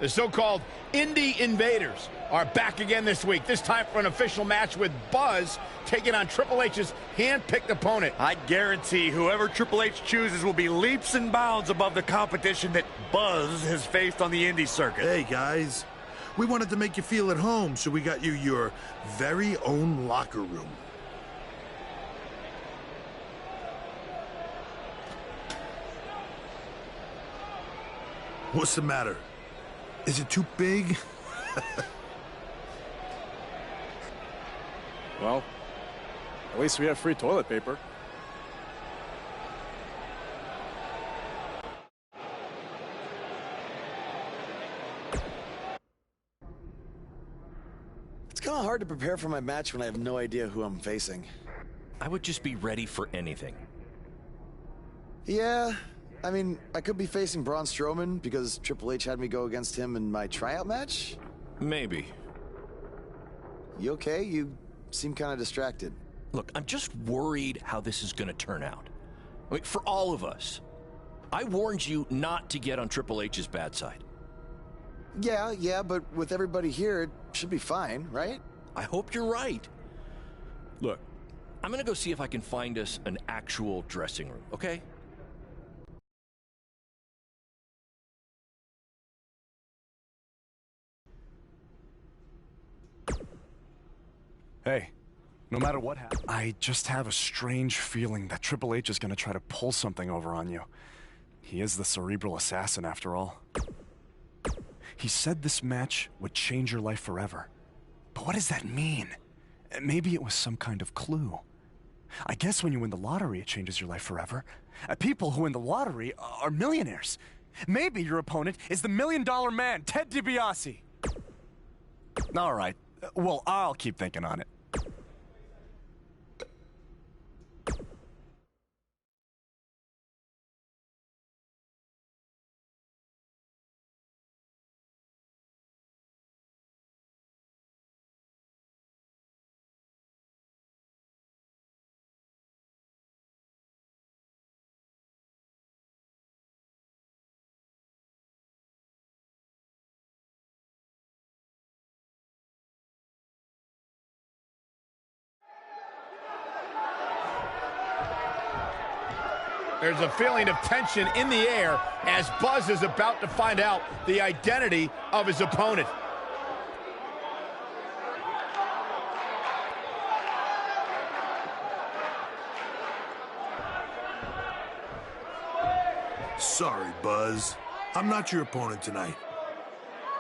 The so-called Indie Invaders are back again this week, this time for an official match with Buzz taking on Triple H's hand-picked opponent. I guarantee whoever Triple H chooses will be leaps and bounds above the competition that Buzz has faced on the indie circuit. Hey, guys. We wanted to make you feel at home, so we got you your very own locker room. What's the matter? Is it too big? Well, at least we have free toilet paper. It's kind of hard to prepare for my match when I have no idea who I'm facing. I would just be ready for anything. Yeah, I mean, I could be facing Braun Strowman because Triple H had me go against him in my tryout match. Maybe. You okay? You seem kind of distracted. Look, I'm just worried how this is going to turn out. I mean, for all of us. I warned you not to get on Triple H's bad side. Yeah, but with everybody here, it should be fine, right? I hope you're right. Look, I'm going to go see if I can find us an actual dressing room, okay? Hey, no matter what happens, I just have a strange feeling that Triple H is going to try to pull something over on you. He is the cerebral assassin, after all. He said this match would change your life forever. But what does that mean? Maybe it was some kind of clue. I guess when you win the lottery, it changes your life forever. People who win the lottery are millionaires. Maybe your opponent is the $1 Million Man, Ted DiBiase. All right. Well, I'll keep thinking on it. There's a feeling of tension in the air as Buzz is about to find out the identity of his opponent. Sorry, Buzz. I'm not your opponent tonight.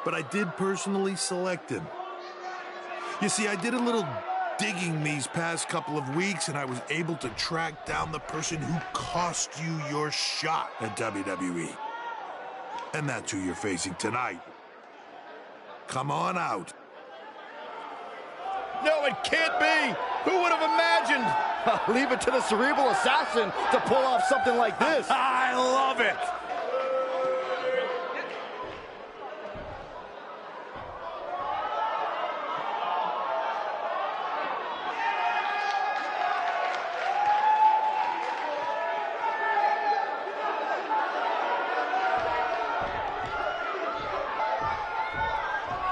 But I did personally select him. You see, I did a little digging these past couple of weeks, and I was able to track down the person who cost you your shot at WWE. And that's who you're facing tonight. Come on out. No, it can't be. Who would have imagined? Leave it to the cerebral assassin to pull off something like this. I love it.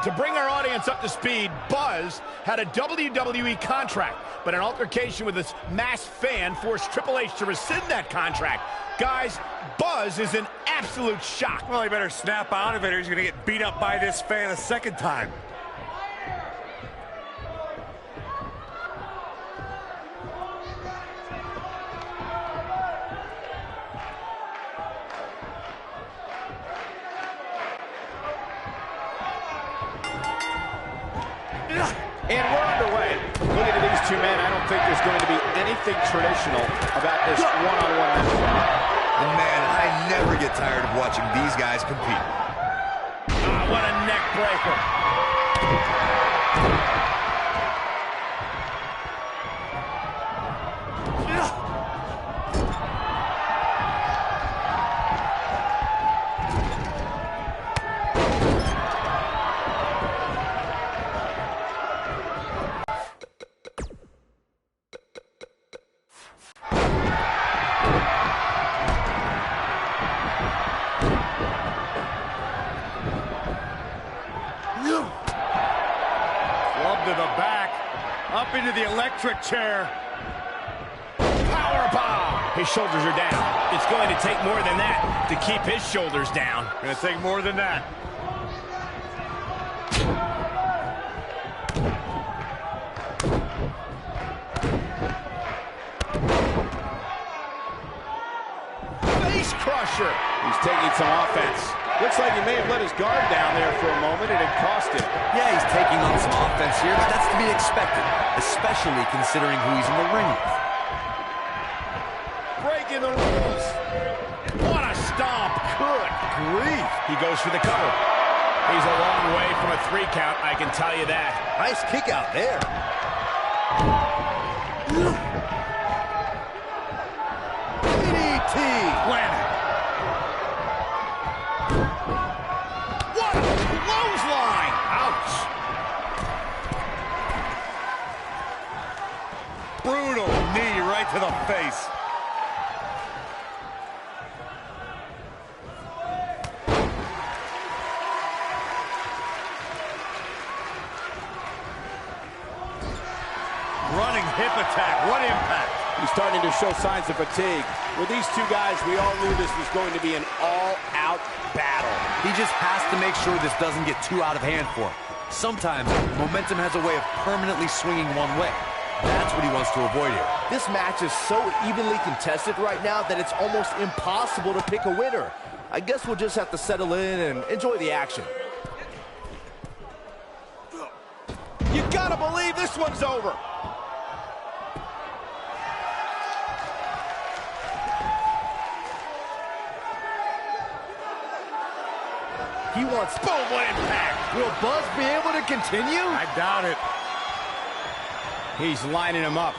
To bring our audience up to speed, Buzz had a WWE contract, but an altercation with his masked fan forced Triple H to rescind that contract. Guys, Buzz is in absolute shock. Well, he better snap out of it or he's going to get beat up by this fan a second time. And we're underway. Looking at these two men, I don't think there's going to be anything traditional about this one-on-one match. And man, I never get tired of watching these guys compete. What a neck breaker. into the electric chair. Powerbomb. His shoulders are down. It's going to take more than that to keep his shoulders down. Gonna take more than that. Face crusher. He's taking some offense. Looks like he may have let his guard down there for a moment, and it cost him. Yeah, he's taking on some offense here, but that's to be expected, especially considering who he's in the ring with. Breaking the rules. What a stomp. Good grief. He goes for the cover. He's a long way from a 3 count, I can tell you that. Nice kick out there. DDT. Landed. What a clothesline. Ouch. Brutal knee right to the face. Running hip attack. What impact? He's starting to show signs of fatigue. With these two guys, we all knew this was going to be an all-out battle. He just has to make sure this doesn't get too out of hand for him. Sometimes, momentum has a way of permanently swinging one way. That's what he wants to avoid here. This match is so evenly contested right now that it's almost impossible to pick a winner. I guess we'll just have to settle in and enjoy the action. You gotta believe this one's over. He wants... Boom, what impact. Will Buzz be able to continue? I doubt it. He's lining him up.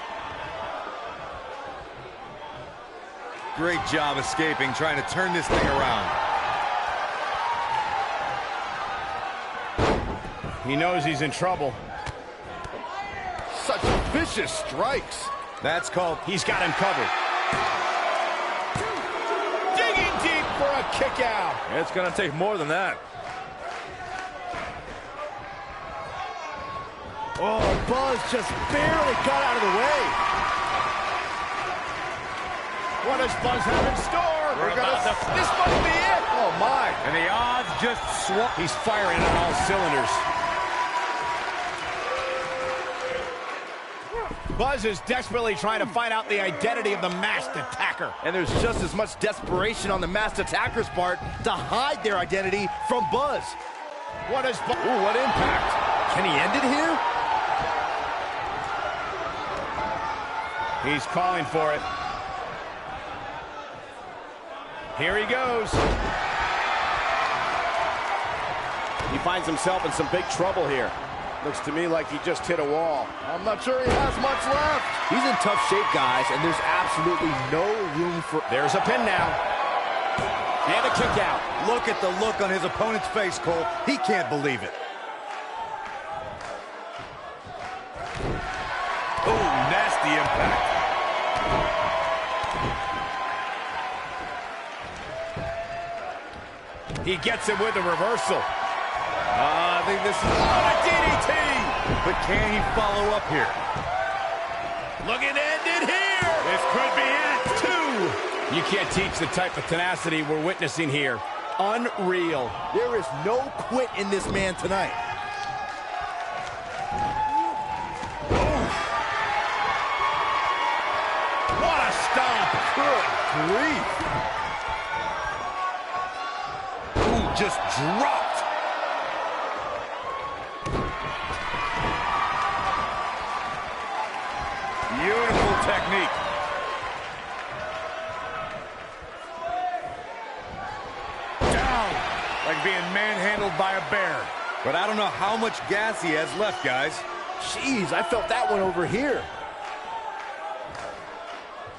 Great job escaping, trying to turn this thing around. He knows he's in trouble. Such vicious strikes. That's called... He's got him covered. Digging deep for a kick out. It's gonna take more than that. Oh, Buzz just barely got out of the way. What does Buzz have in store? This must be it. Oh, my. And the odds just swap. He's firing on all cylinders. Buzz is desperately trying to find out the identity of the masked attacker. And there's just as much desperation on the masked attacker's part to hide their identity from Buzz. What is Buzz? Ooh, what impact. Can he end it here? He's calling for it. Here he goes. He finds himself in some big trouble here. Looks to me like he just hit a wall. I'm not sure he has much left. He's in tough shape, guys, and there's absolutely no room for... There's a pin now. And a kick out. Look at the look on his opponent's face, Cole. He can't believe it. Oh, nasty impact. He gets him with a reversal. I think this is... What a DDT! But can he follow up here? Looking to end it here. This could be it. 2. You can't teach the type of tenacity we're witnessing here. Unreal. There is no quit in this man tonight. What a stomp. Good grief. Ooh, just dropped. Beautiful technique. Down, like being manhandled by a bear. But I don't know how much gas he has left, guys. Jeez, I felt that one over here.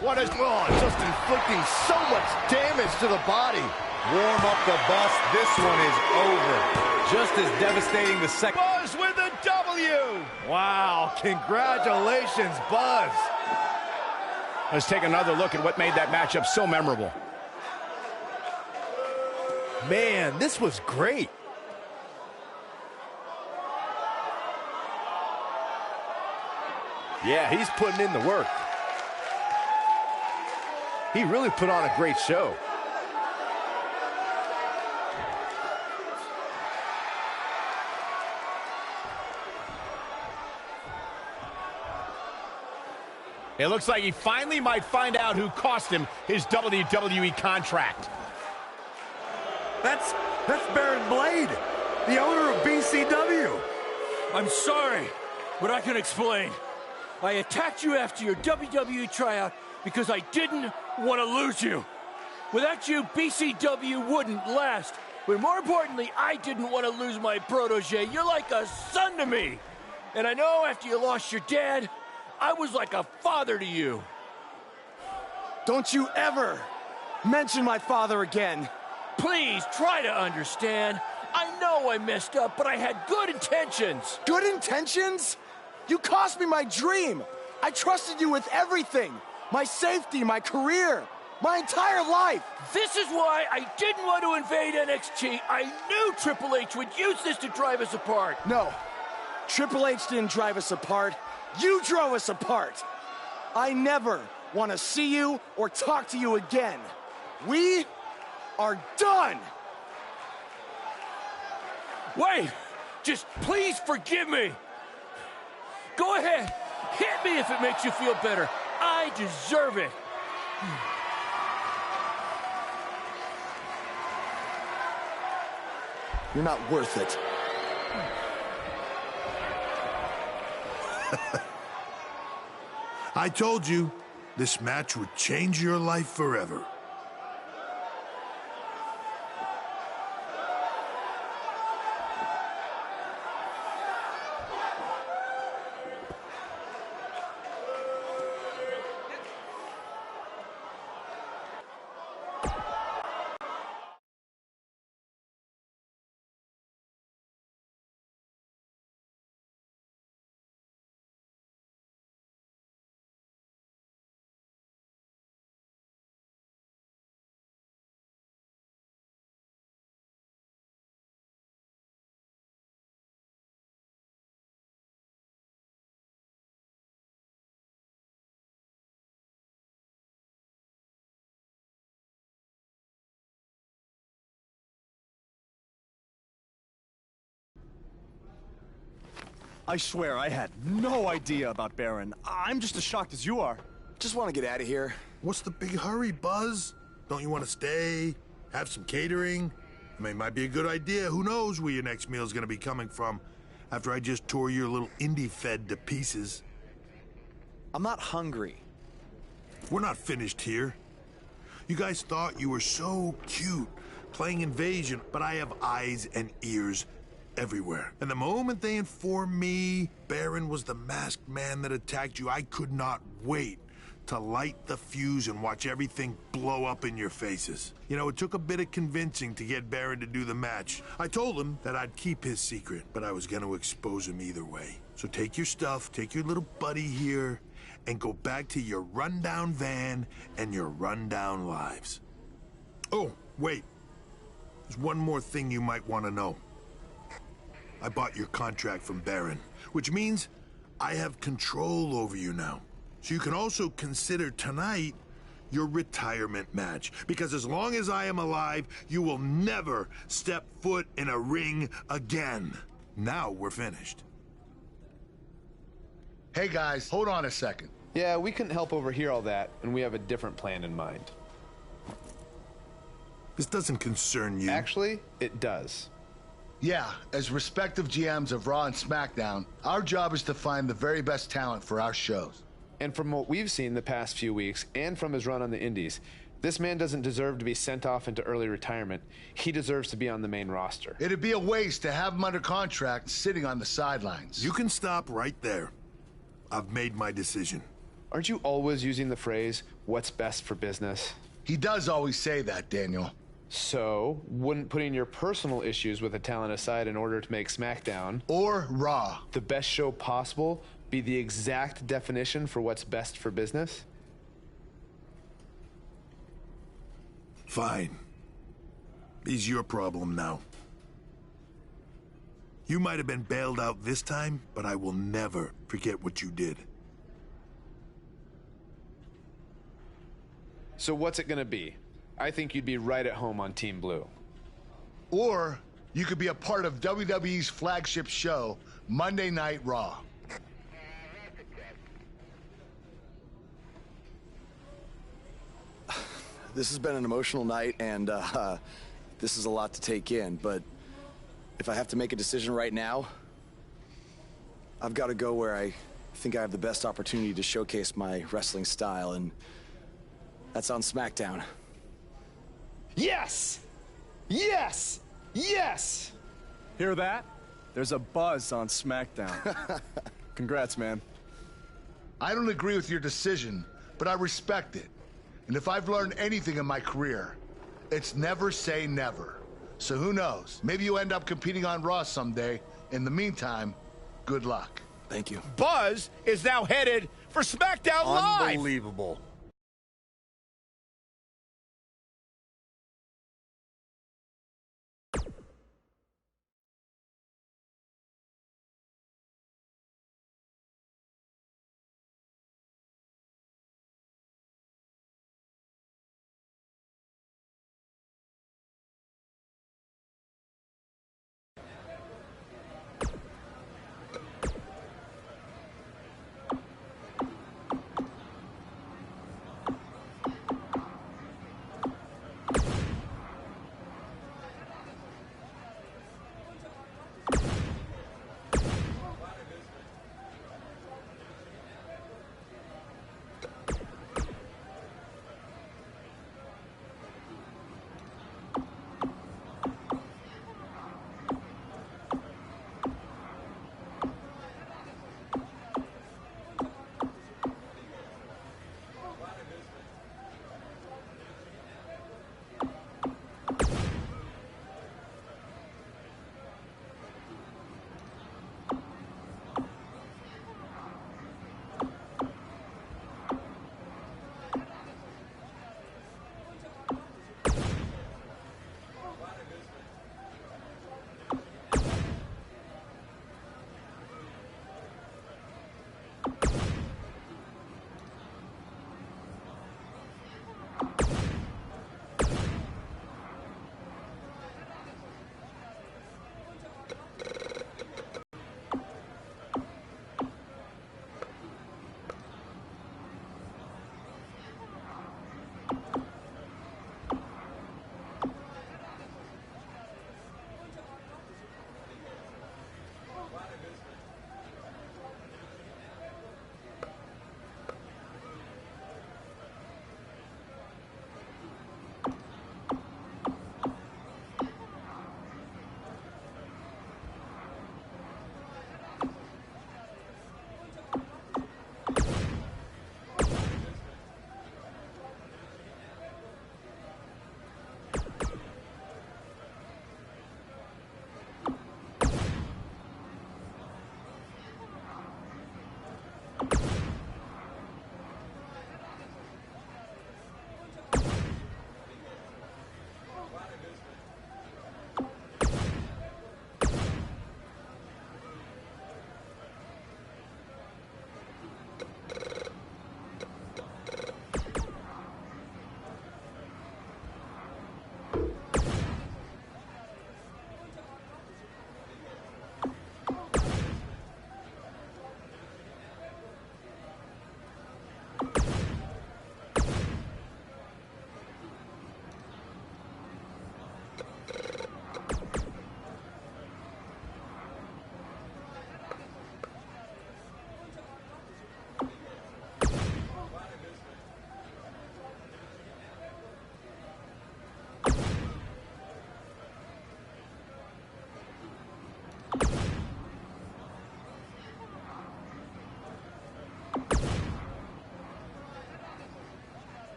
What is... Just inflicting so much damage to the body. Warm up the bus. This one is over. Just as devastating the second. Buzz with a W. Wow, congratulations, Buzz. Let's take another look at what made that matchup so memorable. Man, this was great. Yeah, he's putting in the work. He really put on a great show. It looks like he finally might find out who cost him his WWE contract. That's Baron Blade, the owner of BCW. I'm sorry, but I can explain. I attacked you after your WWE tryout because I didn't want to lose you. Without you, BCW wouldn't last. But more importantly, I didn't want to lose my protege. You're like a son to me. And I know after you lost your dad, I was like a father to you. Don't you ever mention my father again. Please try to understand. I know I messed up, but I had good intentions. Good intentions? You cost me my dream. I trusted you with everything. My safety, my career, my entire life. This is why I didn't want to invade NXT. I knew Triple H would use this to drive us apart. No, Triple H didn't drive us apart. You drove us apart. I never want to see you or talk to you again. We are done. Wait, just please forgive me. Go ahead, hit me if it makes you feel better. I deserve it. You're not worth it. I told you, this match would change your life forever. I swear, I had no idea about Baron. I'm just as shocked as you are. Just want to get out of here. What's the big hurry, Buzz? Don't you want to stay? Have some catering? I mean, it might be a good idea. Who knows where your next meal's gonna be coming from after I just tore your little indie fed to pieces. I'm not hungry. We're not finished here. You guys thought you were so cute playing invasion, but I have eyes and ears everywhere. And the moment they informed me Baron was the masked man that attacked you, I could not wait to light the fuse and watch everything blow up in your faces. You know, it took a bit of convincing to get Baron to do the match. I told him that I'd keep his secret, but I was going to expose him either way. So take your stuff, take your little buddy here, and go back to your rundown van and your rundown lives. Oh, wait. There's one more thing you might want to know. I bought your contract from Baron, which means I have control over you now. So you can also consider tonight your retirement match, because as long as I am alive, you will never step foot in a ring again. Now we're finished. Hey guys, hold on a second. Yeah, we couldn't help overhear all that, and we have a different plan in mind. This doesn't concern you. Actually, it does. Yeah, as respective GMs of Raw and SmackDown, our job is to find the very best talent for our shows. And from what we've seen the past few weeks, and from his run on the Indies, this man doesn't deserve to be sent off into early retirement. He deserves to be on the main roster. It'd be a waste to have him under contract sitting on the sidelines. You can stop right there. I've made my decision. Aren't you always using the phrase, what's best for business? He does always say that, Daniel. So, wouldn't putting your personal issues with the talent aside in order to make SmackDown, or Raw, the best show possible, be the exact definition for what's best for business? Fine. It's your problem now. You might have been bailed out this time, but I will never forget what you did. So what's it going to be? I think you'd be right at home on Team Blue. Or you could be a part of WWE's flagship show, Monday Night Raw. This has been an emotional night, and this is a lot to take in, but if I have to make a decision right now, I've got to go where I think I have the best opportunity to showcase my wrestling style, and that's on SmackDown. Yes! Yes! Yes! Hear that? There's a buzz on SmackDown. Congrats, man. I don't agree with your decision, but I respect it. And if I've learned anything in my career, it's never say never. So who knows? Maybe you'll end up competing on Raw someday. In the meantime, good luck. Thank you. Buzz is now headed for SmackDown Live. Unbelievable.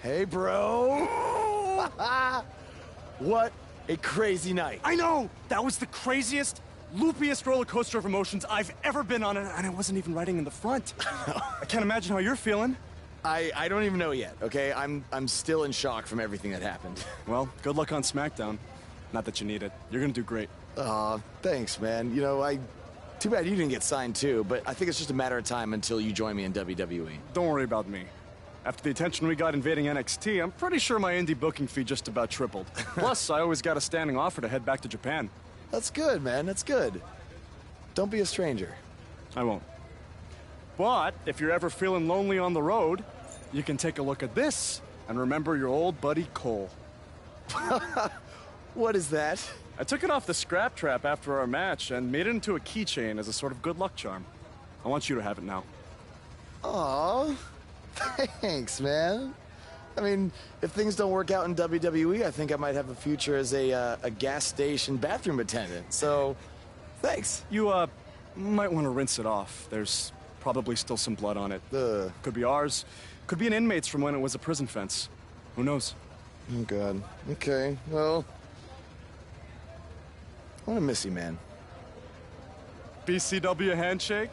Hey, bro. What a crazy night. I know! That was the craziest, loopiest roller coaster of emotions I've ever been on, and I wasn't even riding in the front. I can't imagine how you're feeling. I don't even know yet, okay? I'm still in shock from everything that happened. Well, good luck on SmackDown. Not that you need it. You're gonna do great. Aw, thanks, man. You know, too bad you didn't get signed too, but I think it's just a matter of time until you join me in WWE. Don't worry about me. After the attention we got invading NXT, I'm pretty sure my indie booking fee just about tripled. Plus, I always got a standing offer to head back to Japan. That's good, man. That's good. Don't be a stranger. I won't. But if you're ever feeling lonely on the road, you can take a look at this and remember your old buddy Cole. What is that? I took it off the scrap trap after our match and made it into a keychain as a sort of good luck charm. I want you to have it now. Aw, thanks, man. I mean, if things don't work out in WWE, I think I might have a future as a gas station bathroom attendant. So, thanks. You, might want to rinse it off. There's probably still some blood on it. Could be ours. Could be an inmate's from when it was a prison fence. Who knows? Oh, God. Okay, well, I'm gonna miss you, man. BCW handshake?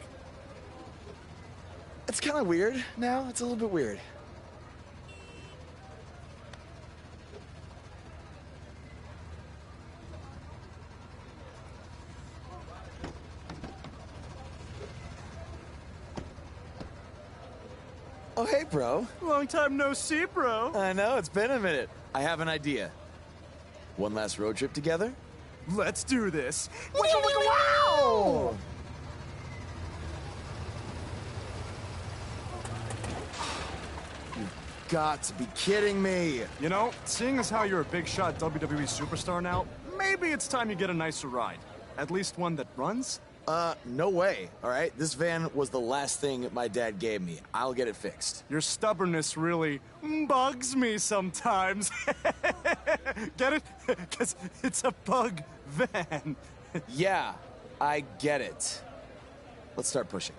It's kind of weird now. It's a little bit weird. Oh, hey, bro. Long time no see, bro. I know, it's been a minute. I have an idea. One last road trip together? Let's do this. Wow! You've got to be kidding me. You know, seeing as how you're a big shot WWE superstar now, maybe it's time you get a nicer ride. At least one that runs? No way, all right? This van was the last thing my dad gave me. I'll get it fixed. Your stubbornness really bugs me sometimes. Get it? Because it's a bug van. Yeah, I get it. Let's start pushing.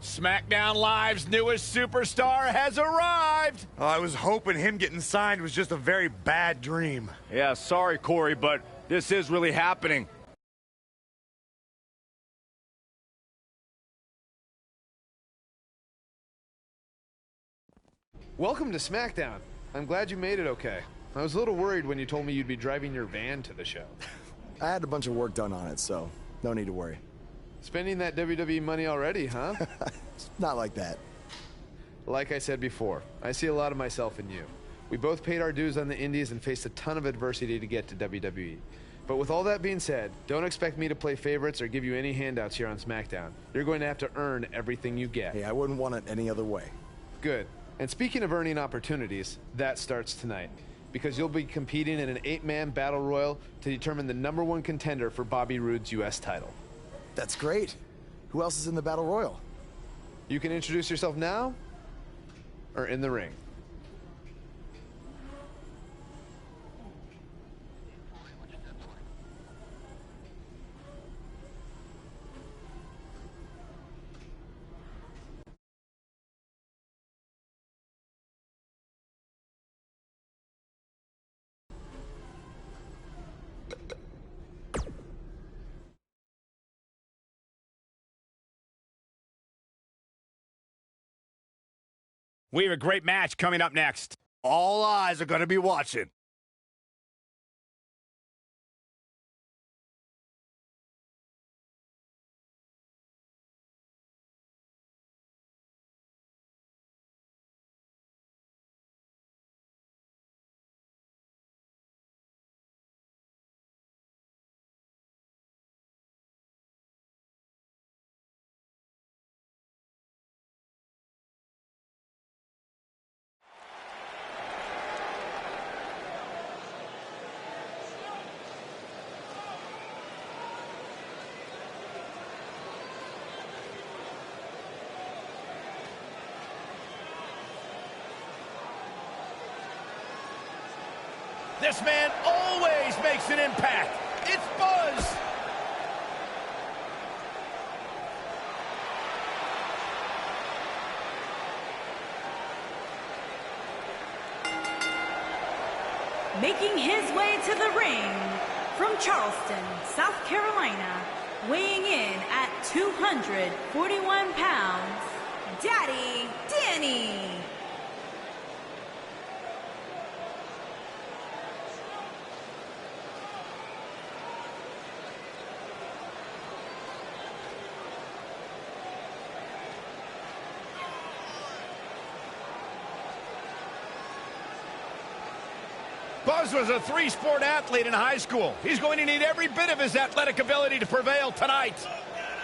SmackDown Live's newest superstar has arrived. I was hoping him getting signed was just a very bad dream. Yeah, sorry, Corey, but this is really happening. Welcome to SmackDown. I'm glad you made it okay. I was a little worried when you told me you'd be driving your van to the show. I had a bunch of work done on it, so no need to worry. Spending that WWE money already, huh? Not like that. Like I said before, I see a lot of myself in you. We both paid our dues on the indies and faced a ton of adversity to get to WWE. But with all that being said, don't expect me to play favorites or give you any handouts here on SmackDown. You're going to have to earn everything you get. Hey, I wouldn't want it any other way. Good. And speaking of earning opportunities, that starts tonight. Because you'll be competing in an 8-man battle royal to determine the #1 contender for Bobby Roode's U.S. title. That's great. Who else is in the battle royal? You can introduce yourself now or in the ring. We have a great match coming up next. All eyes are going to be watching. This man always makes an impact. It's Buzz. Making his way to the ring from Charleston, South Carolina, weighing in at 241 pounds, Daddy Danny. Buzz was a three-sport athlete in high school. He's going to need every bit of his athletic ability to prevail tonight.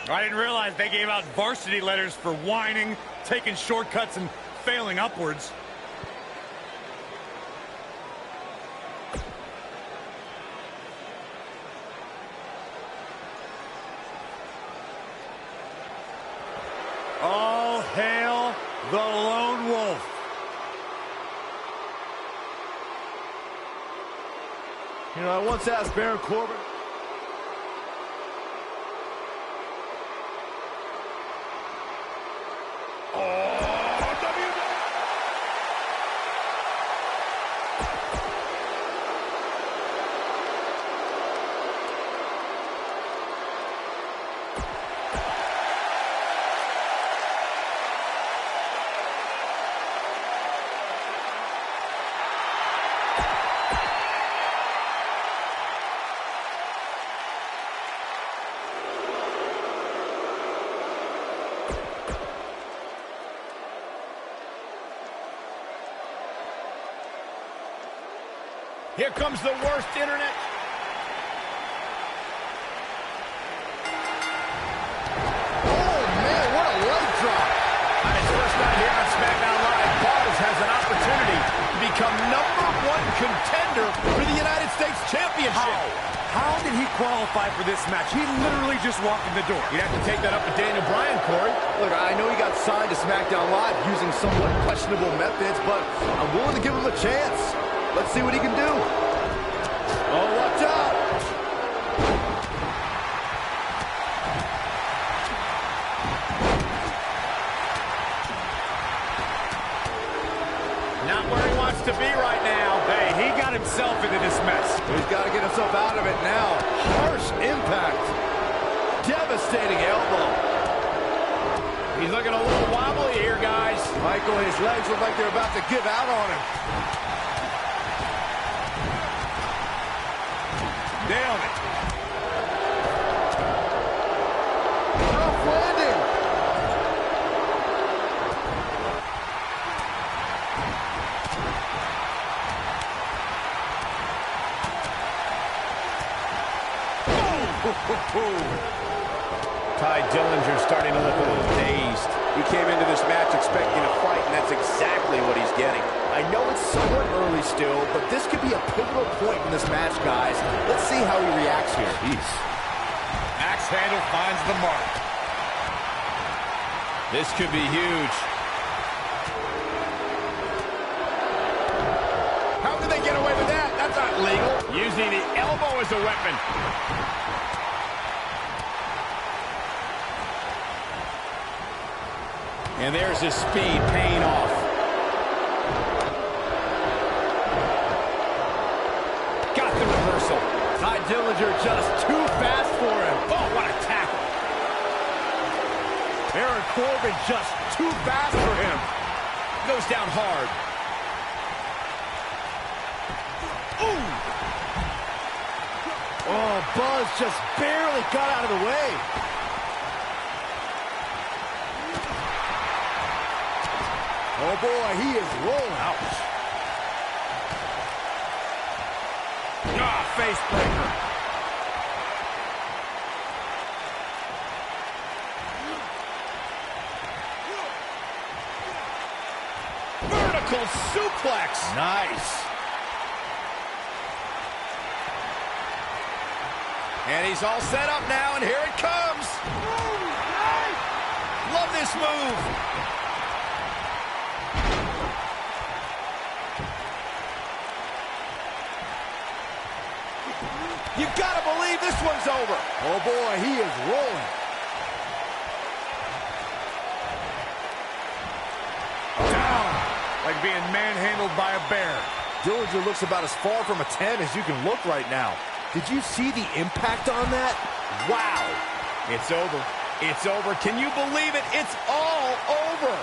I didn't realize they gave out varsity letters for whining, taking shortcuts, and failing upwards. All hail the Lone Wolf. You know, I once asked Baron Corbin. Here comes the worst internet. Oh, man, what a leg drop. On his first night here on SmackDown Live, Buzz has an opportunity to become #1 contender for the United States Championship. How did he qualify for this match? He literally just walked in the door. You'd have to take that up with Daniel Bryan, Corey. Look, I know he got signed to SmackDown Live using somewhat questionable methods, but I'm willing to give him a chance. Let's see what he can do. Oh, watch out! Not where he wants to be right now. Hey, he got himself into this mess. He's got to get himself out of it now. Harsh impact. Devastating elbow. He's looking a little wobbly here, guys. Michael, his legs look like they're about to give out on him. Nailed it. Tough landing. Ty Dillinger's starting to look a little dazed. He came into this match expecting a fight, and that's exactly what he's getting. I know it's somewhat early still, but this could be a pivotal point in this match, guys. Let's see how he reacts here. Jeez. Axe handle finds the mark. This could be huge. How did they get away with that? That's not legal. Using the elbow as a weapon. And there's his speed paying off. Got the reversal. Ty Dillinger just too fast for him. Oh, what a tackle. Baron Corbin just too fast for him. Goes down hard. Ooh. Oh, Buzz just barely got out of the way. Oh, boy, he is rolling. Ouch. Ah, face breaker. Vertical suplex. Nice. And he's all set up now, and here it comes. Love this move. You've got to believe this one's over. Oh boy, he is rolling. Down, like being manhandled by a bear. Dillinger looks about as far from a 10 as you can look right now. Did you see the impact on that? Wow. It's over. It's over. Can you believe it? It's all over.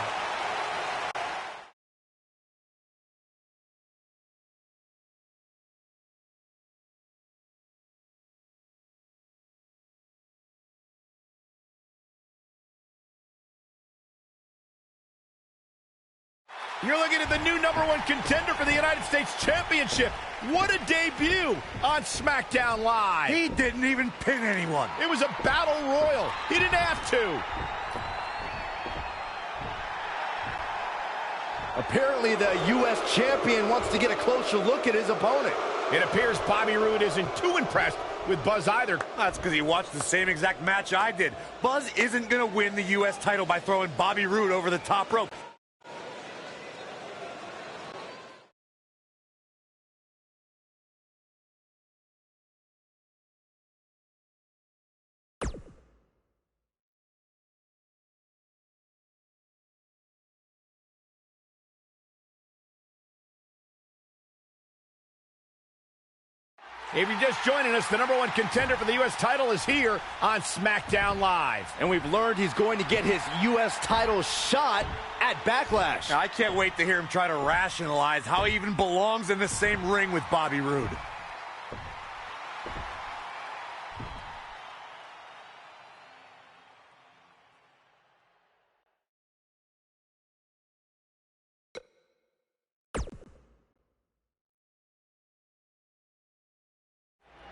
You're looking at the new #1 contender for the United States Championship. What a debut on SmackDown Live. He didn't even pin anyone. It was a battle royal. He didn't have to. Apparently the U.S. champion wants to get a closer look at his opponent. It appears Bobby Roode isn't too impressed with Buzz either. That's because he watched the same exact match I did. Buzz isn't going to win the U.S. title by throwing Bobby Roode over the top rope. If you're just joining us, the #1 contender for the U.S. title is here on SmackDown Live. And we've learned he's going to get his U.S. title shot at Backlash. I can't wait to hear him try to rationalize how he even belongs in the same ring with Bobby Roode.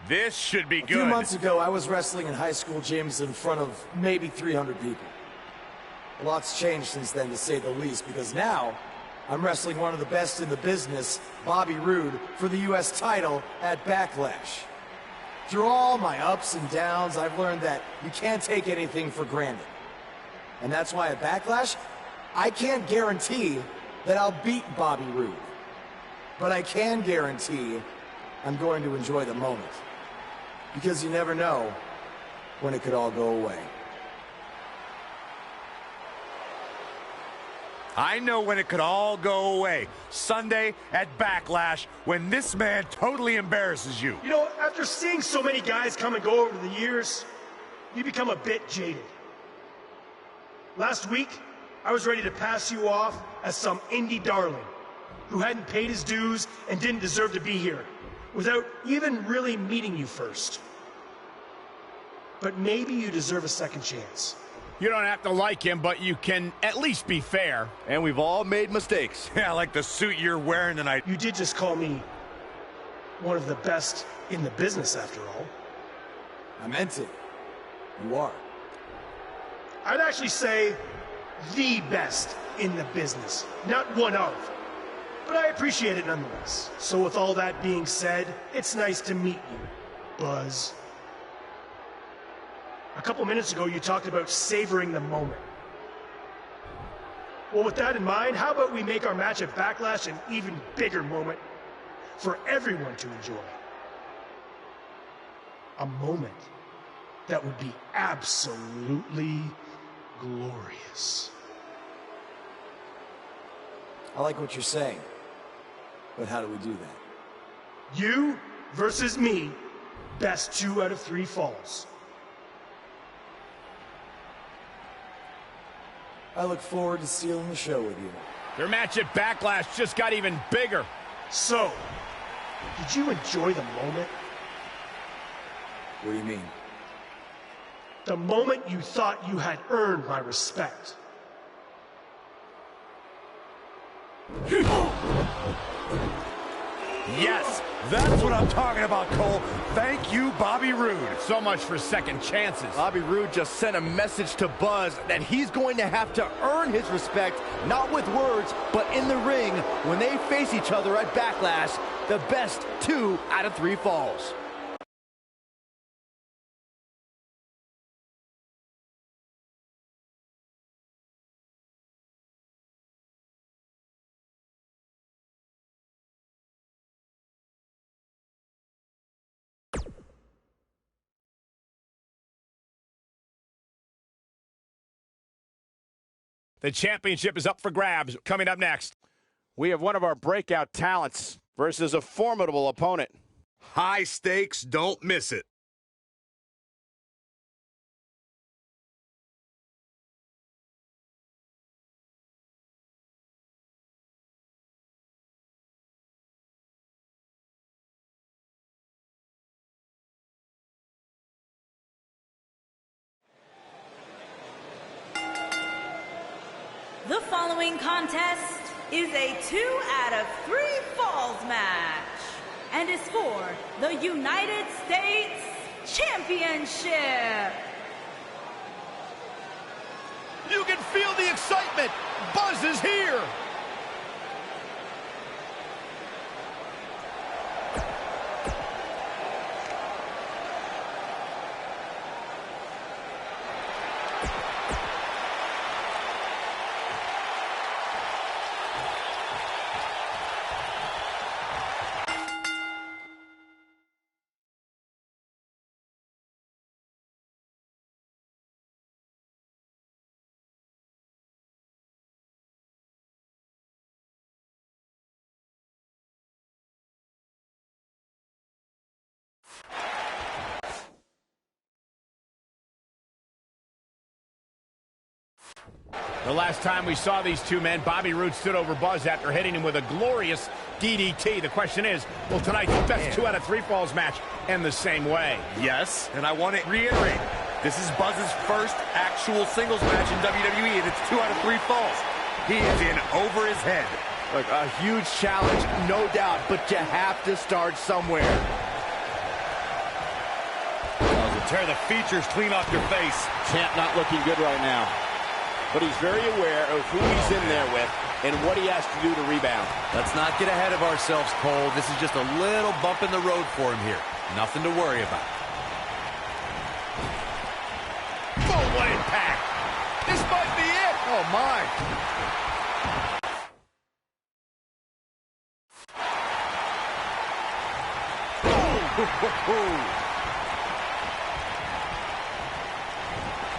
This should be good. A few months ago, I was wrestling in high school gyms in front of maybe 300 people. A lot's changed since then, to say the least, because now I'm wrestling one of the best in the business, Bobby Roode, for the U.S. title at Backlash. Through all my ups and downs, I've learned that you can't take anything for granted. And that's why at Backlash, I can't guarantee that I'll beat Bobby Roode. But I can guarantee I'm going to enjoy the moment. Because you never know when it could all go away. I know when it could all go away. Sunday at Backlash, when this man totally embarrasses you. You know, after seeing so many guys come and go over the years, you become a bit jaded. Last week, I was ready to pass you off as some indie darling who hadn't paid his dues and didn't deserve to be here, without even really meeting you first. But maybe you deserve a second chance. You don't have to like him, but you can at least be fair. And we've all made mistakes. Yeah, like the suit you're wearing tonight. You did just call me one of the best in the business, after all. I meant it. You are. I'd actually say the best in the business, not one of. But I appreciate it nonetheless. So with all that being said, it's nice to meet you, Buzz. A couple minutes ago, you talked about savoring the moment. Well, with that in mind, how about we make our match at Backlash an even bigger moment for everyone to enjoy? A moment that would be absolutely glorious. I like what you're saying. But how do we do that? You versus me, best 2 out of 3 falls. I look forward to stealing the show with you. Their match at Backlash just got even bigger. So, did you enjoy the moment? What do you mean? The moment you thought you had earned my respect. Yes, that's what I'm talking about, Cole. Thank you, Bobby Roode. So much for second chances. Bobby Roode just sent a message to Buzz that he's going to have to earn his respect, not with words, but in the ring when they face each other at Backlash. The best 2 out of 3 falls. The championship is up for grabs. Coming up next, we have one of our breakout talents versus a formidable opponent. High stakes, don't miss it. The following contest is a 2 out of 3 falls match and is for the United States Championship. you can feel the excitement. Buzz is here. The last time we saw these two men, Bobby Roode stood over Buzz after hitting him with a glorious DDT. The question is, will tonight's best 2 out of 3 falls match end the same way? Yes, and I want to reiterate, this is Buzz's first actual singles match in WWE, and it's 2 out of 3 falls. He is in over his head. Look, a huge challenge, no doubt, but you have to start somewhere. Tear the features clean off your face. Champ not looking good right now. But he's very aware of who he's in there with and what he has to do to rebound. Let's not get ahead of ourselves, Cole. This is just a little bump in the road for him here. Nothing to worry about. Oh, what impact! This might be it! Oh, my.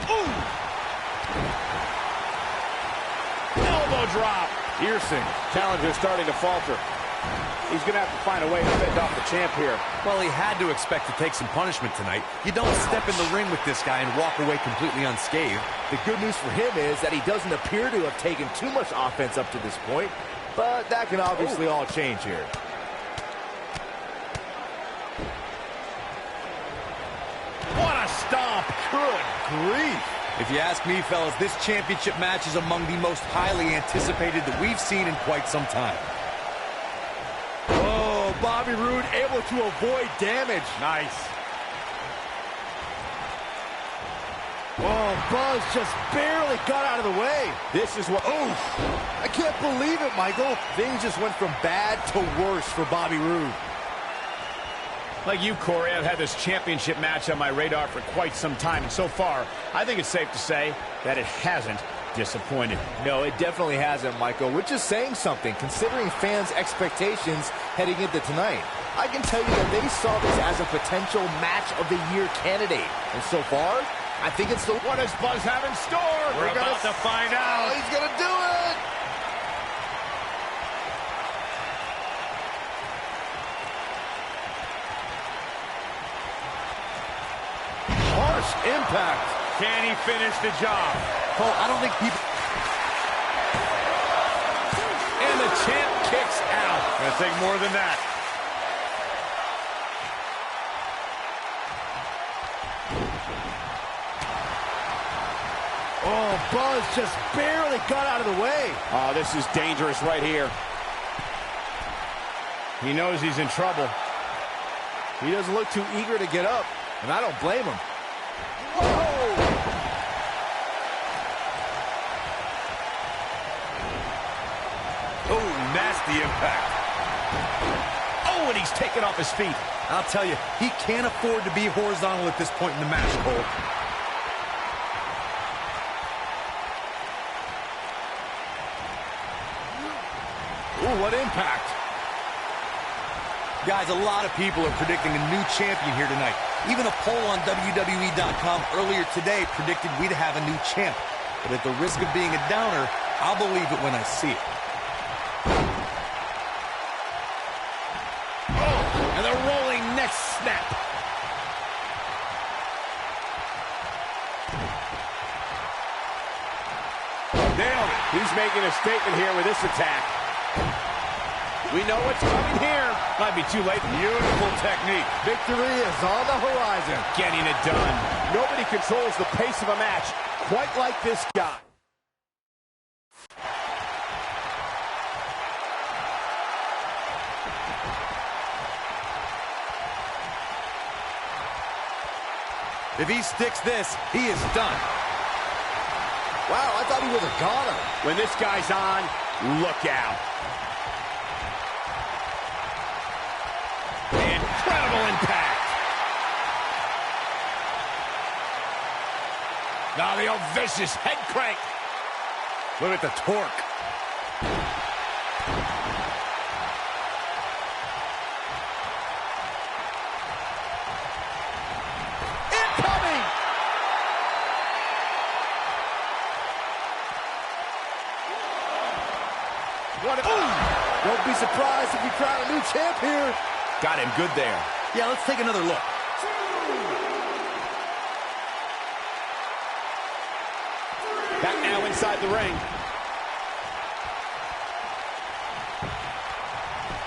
Oh. Elbow drop. Piercing. Challenger starting to falter. He's going to have to find a way to fend off the champ here. Well, he had to expect to take some punishment tonight. You don't step in the ring with this guy and walk away completely unscathed. The good news for him is that he doesn't appear to have taken too much offense up to this point, but that can obviously all change here. What a stomp. Good grief. If you ask me, fellas, this championship match is among the most highly anticipated that we've seen in quite some time. Oh, Bobby Roode able to avoid damage. Nice. Oh, Buzz just barely got out of the way. This is what... Oh, I can't believe it, Michael. Things just went from bad to worse for Bobby Roode. Like you, Corey, I've had this championship match on my radar for quite some time, and so far, I think it's safe to say that it hasn't disappointed. No, it definitely hasn't, Michael, which is saying something, considering fans' expectations heading into tonight. I can tell you that they saw this as a potential match of the year candidate, and so far, I think it's the... What does Buzz have in store? We're about to find out. Oh, he's gonna do it! Harsh impact. Can he finish the job? Cole, I don't think people... And the champ kicks out. Gonna take more than that. Oh, Buzz just barely got out of the way. Oh, this is dangerous right here. He knows he's in trouble. He doesn't look too eager to get up, and I don't blame him. Whoa! Oh, nasty impact. Oh, and he's taken off his feet. I'll tell you, he can't afford to be horizontal at this point in the match, Cole. Ooh, what impact. Guys, a lot of people are predicting a new champion here tonight. Even a poll on WWE.com earlier today predicted we'd have a new champ. but at the risk of being a downer, I'll believe it when I see it. Oh, and the rolling neck snap. Nailed it. He's making a statement here with this attack. We know what's coming here. Might be too late. Beautiful technique. Victory is on the horizon. Getting it done. Nobody controls the pace of a match quite like this guy. If he sticks this, he is done. Wow, I thought he was a goner. When this guy's on, look out. Incredible impact. Now the old vicious head crank. Look at the torque. Incoming. What Don't be surprised if we crown a new champ here. got him good there. Yeah, let's take another look. Back now inside the ring.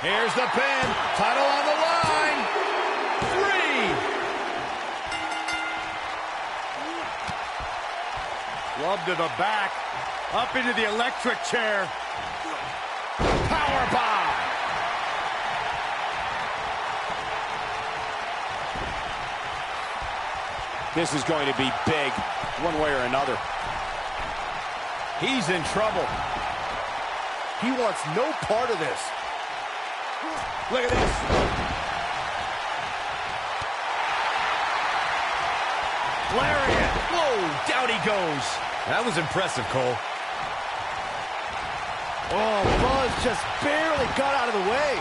Here's the pin. Title on the line. 3. Glove to the back. Up into the electric chair. Power bomb. This is going to be big, one way or another. He's in trouble. He wants no part of this. Look at this. Lariat. Whoa, down he goes. That was impressive, Cole. Oh, Buzz just barely got out of the way.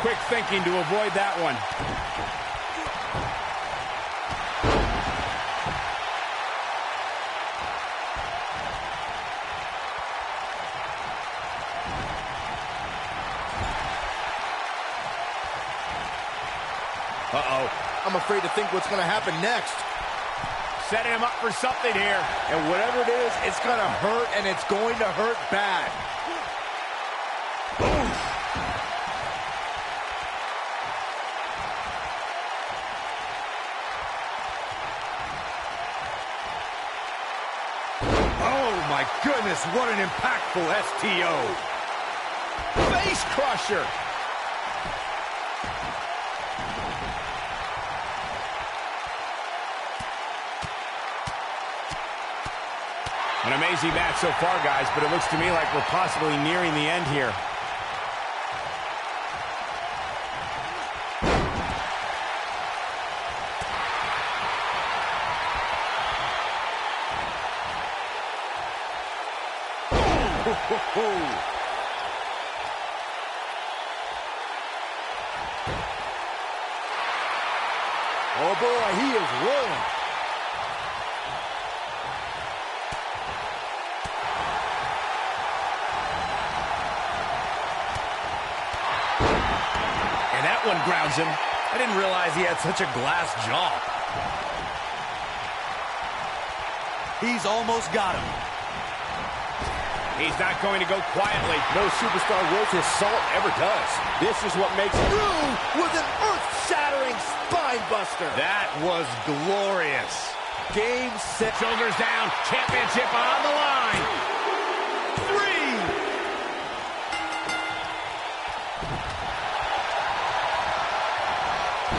Quick thinking to avoid that one. Uh-oh. I'm afraid to think what's going to happen next. Setting him up for something here. And whatever it is, it's going to hurt, and it's going to hurt bad. Oh, my goodness, what an impactful STO. Face crusher. An amazing match so far, guys, but it looks to me like we're possibly nearing the end here. Oh, boy, he is rolling. And that one grounds him. I didn't realize he had such a glass jaw. He's almost got him. He's not going to go quietly. No superstar worth his salt ever does. This is what makes it Through with an earth-shattering spine buster. That was glorious. Game, set. Shoulders down. Championship on the line. 3.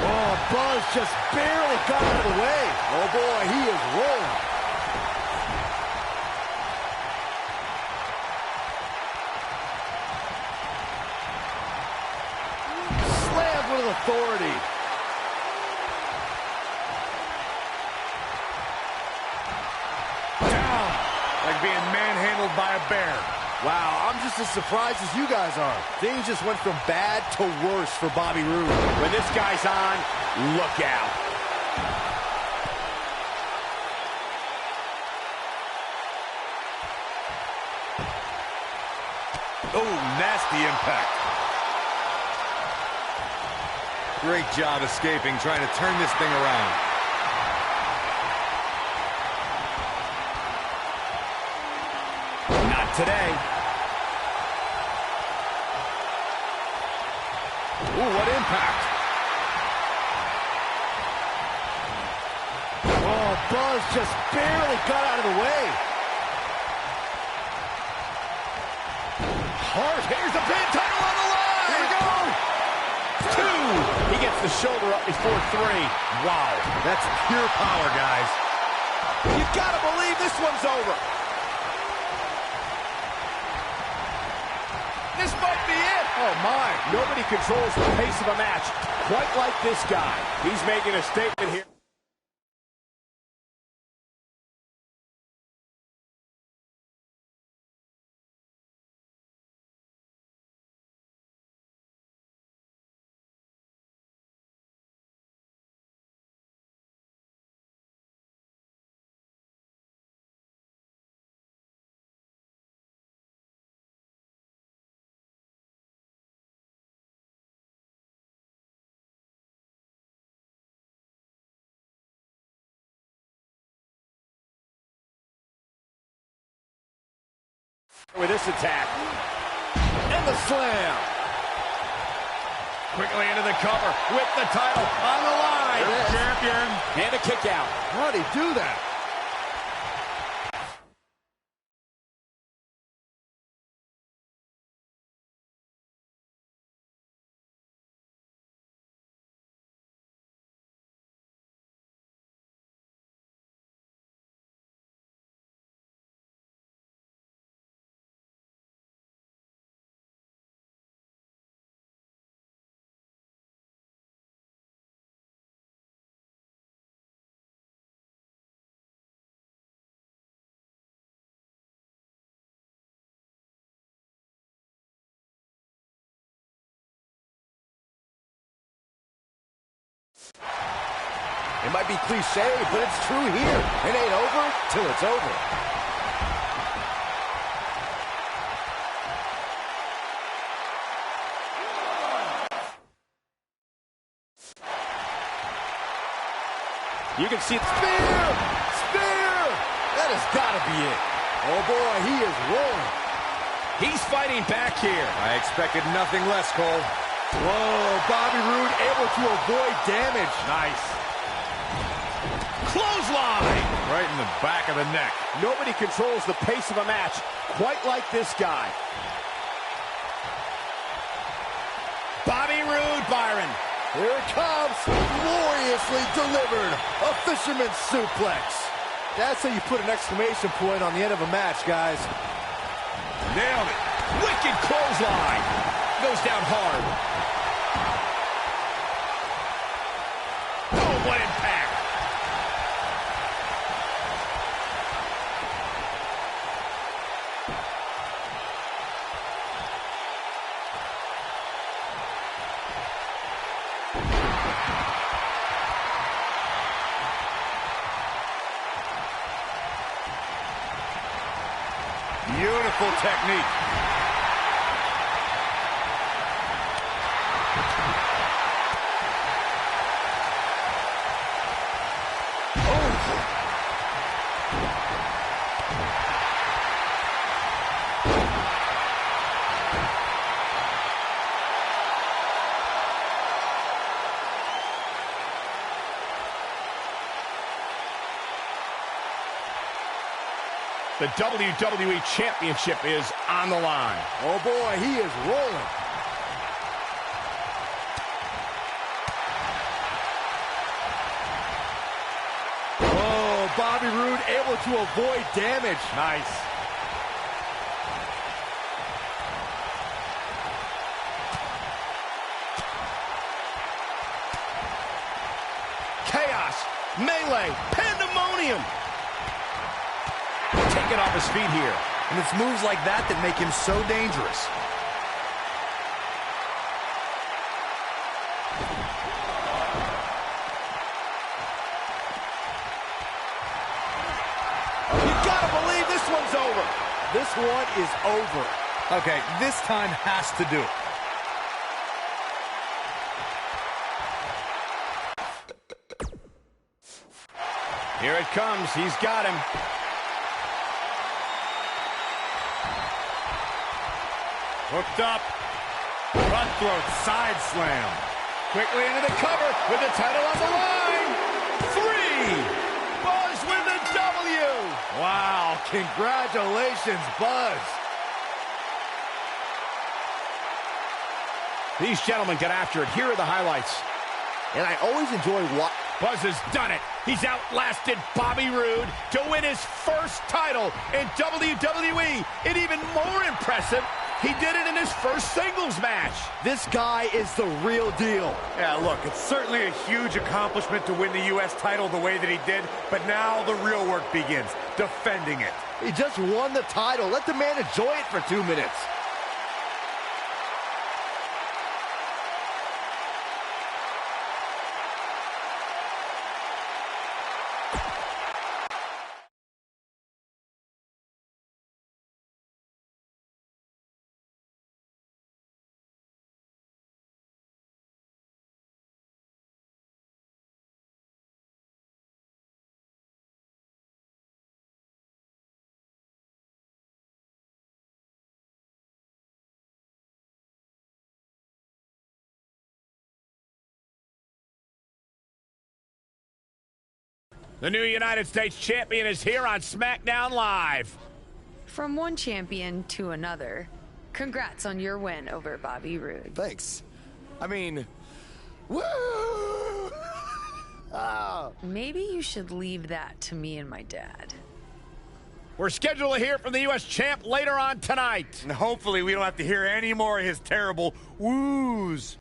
Oh, Buzz just barely got out of the way. Oh, boy, he is rolling. Slammed with authority. Down. Like being manhandled by a bear. Wow, I'm just as surprised as you guys are. Things just went from bad to worse for Bobby Roode. When this guy's on, look out. Oh, nasty impact. Great job escaping, trying to turn this thing around. Not today. Ooh, what impact. Oh, Buzz just barely got out of the way. Hart, here's the pin, title on the line. Here we go. 2. He gets the shoulder up before 3. Wow, that's pure power, guys. You gotta believe this one's over. This might be it. Oh, my. Nobody controls the pace of a match quite like this guy. He's making a statement here. With this attack. And the slam. Quickly into the cover with the title on the line. Champion. And a kick out. How'd he do that? It might be cliche, but it's true here. It ain't over till it's over. You can see it. Spear! Spear! That has got to be it. Oh, boy, he is rolling. He's fighting back here. I expected nothing less, Cole. Whoa, Bobby Roode able to avoid damage. Nice. Clothesline! Right in the back of the neck. Nobody controls the pace of a match quite like this guy. Bobby Roode, Byron. Here it comes. Gloriously delivered. A fisherman's suplex. That's how you put an exclamation point on the end of a match, guys. Nailed it. Wicked clothesline. Goes down hard. Oh, what impact. Beautiful technique. The WWE Championship is on the line. Oh, boy, he is rolling. Oh, Bobby Roode able to avoid damage. Nice. Chaos, melee, pandemonium. Taken off his feet here. And it's moves like that that make him so dangerous. You gotta believe this one's over. This one is over. Okay, this time has to do it. Here it comes. He's got him. Hooked up. Front throat side slam. Quickly into the cover with the title on the line. 3. Buzz with the W. Wow, congratulations, Buzz. These gentlemen get after it. Here are the highlights. And I always enjoy what Buzz has done it. He's outlasted Bobby Roode to win his first title in WWE. And even more impressive, he did it in his first singles match. this guy is the real deal. Yeah, look, it's certainly a huge accomplishment to win the U.S. title the way that he did, but now the real work begins, defending it. He just won the title. Let the man enjoy it for 2 minutes. The new United States champion is here on SmackDown Live. From one champion to another, congrats on your win over Bobby Roode. Thanks. I mean, woo! Maybe you should leave that to me and my dad. We're scheduled to hear from the U.S. champ later on tonight. And hopefully we don't have to hear any more of his terrible woos.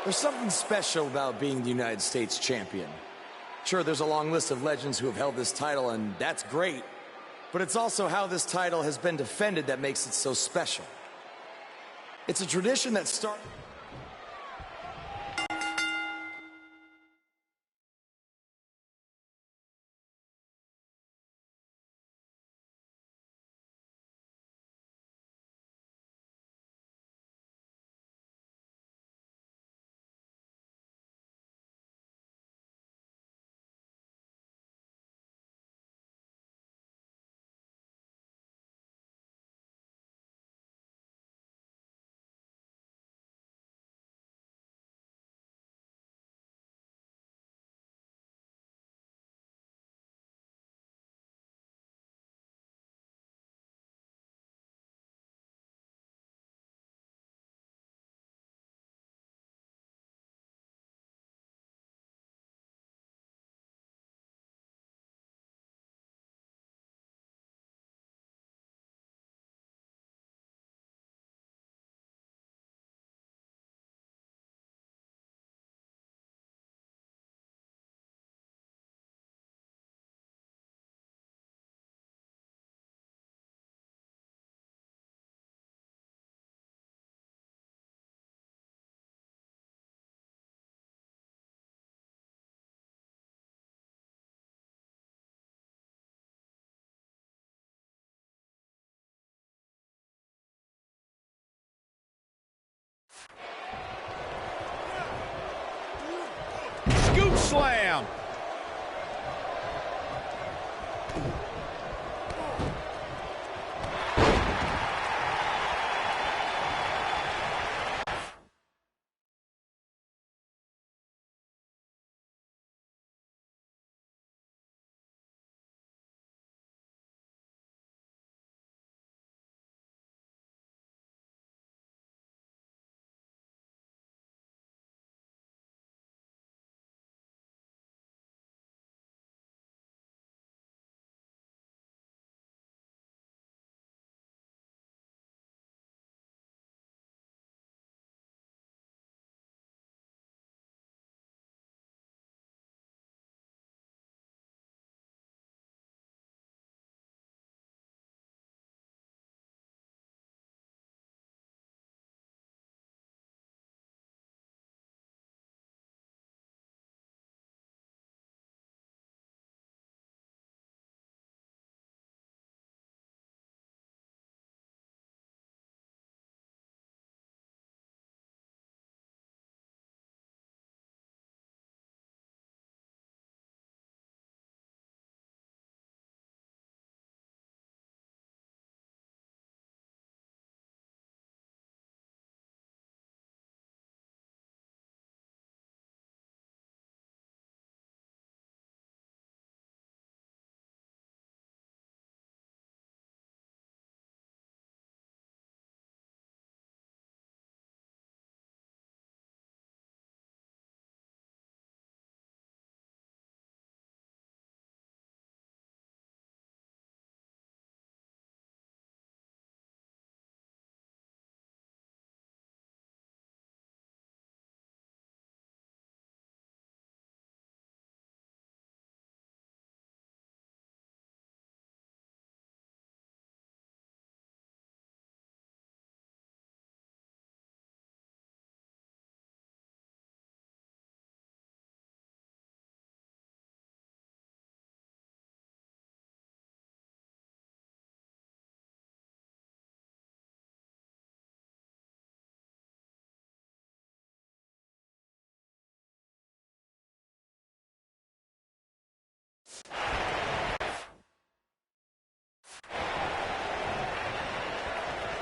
There's something special about being the United States champion. Sure, there's a long list of legends who have held this title, and that's great. But it's also how this title has been defended that makes it so special. It's a tradition that started... Scoop slam.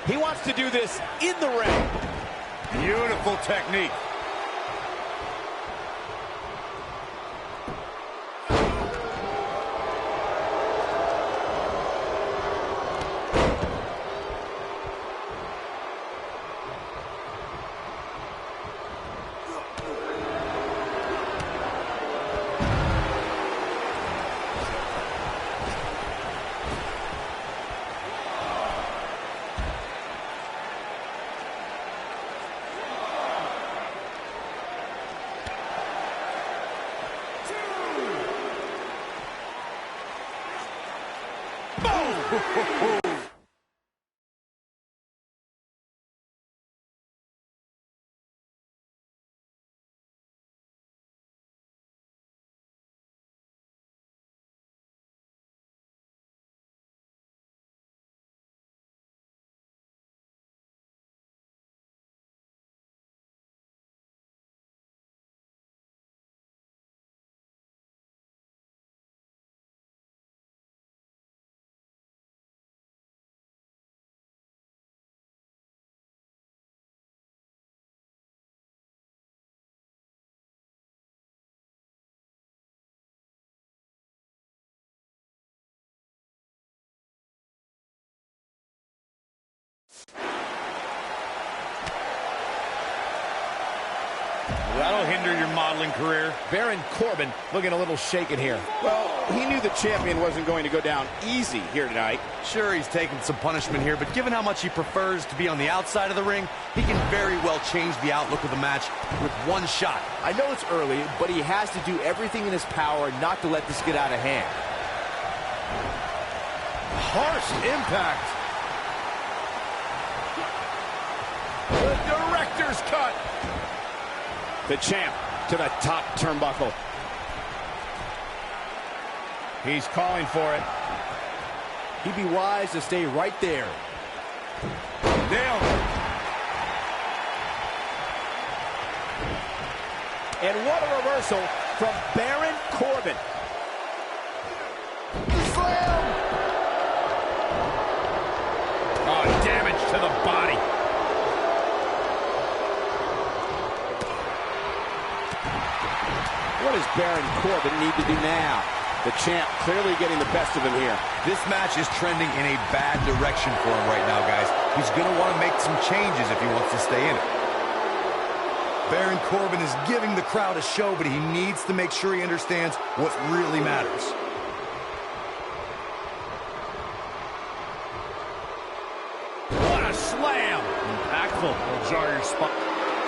He wants to do this in the ring. Beautiful technique. That'll hinder your modeling career. Baron Corbin looking a little shaken here. Well, he knew the champion wasn't going to go down easy here tonight. Sure, he's taking some punishment here, but given how much he prefers to be on the outside of the ring, he can very well change the outlook of the match with one shot. I know it's early, but he has to do everything in his power not to let this get out of hand. Harsh impact. The director's cut. The champ to the top turnbuckle. He's calling for it. He'd be wise to stay right there. Nailed it. And what a reversal from Baron Corbin. Slam! Oh, damage to the body. What does Baron Corbin need to do now? The champ clearly getting the best of him here. This match is trending in a bad direction for him right now, guys. He's going to want to make some changes if he wants to stay in it. Baron Corbin is giving the crowd a show, but he needs to make sure he understands what really matters. What a slam! Impactful. Will jar your spine.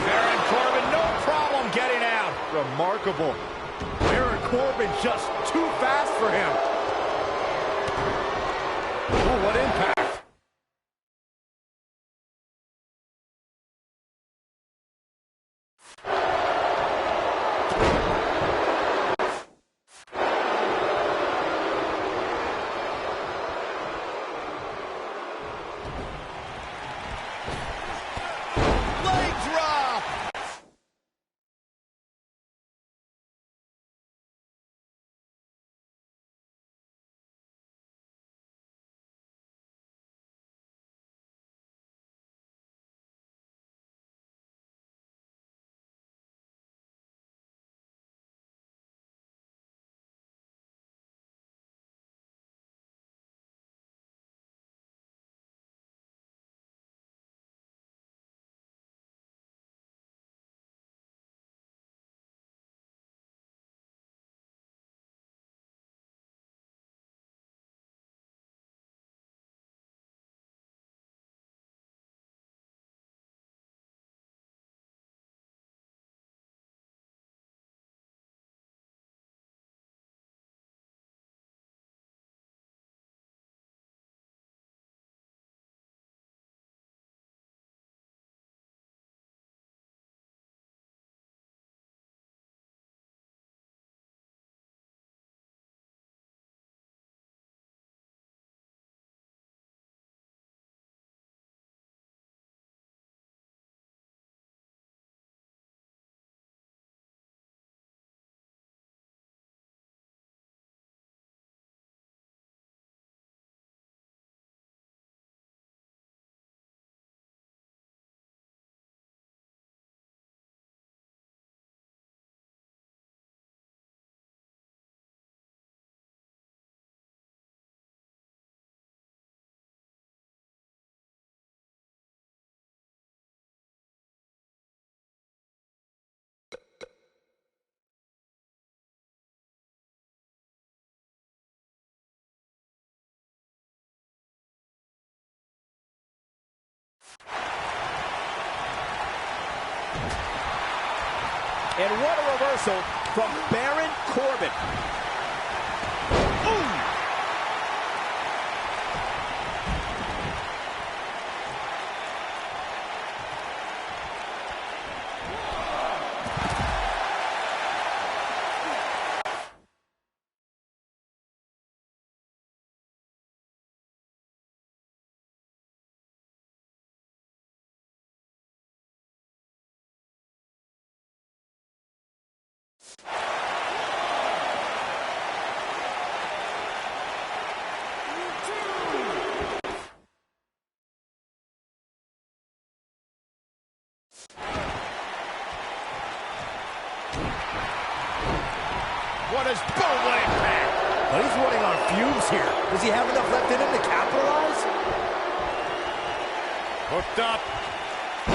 Baron Corbin, no problem getting out. Remarkable. Baron Corbin just too fast for him. Oh, what impact. Leg drop. And what a reversal from Baron Corbin. Ooh. What is boom, what impact? Well, he's running on fumes here. Does he have enough left in him to capitalize? Hooked up.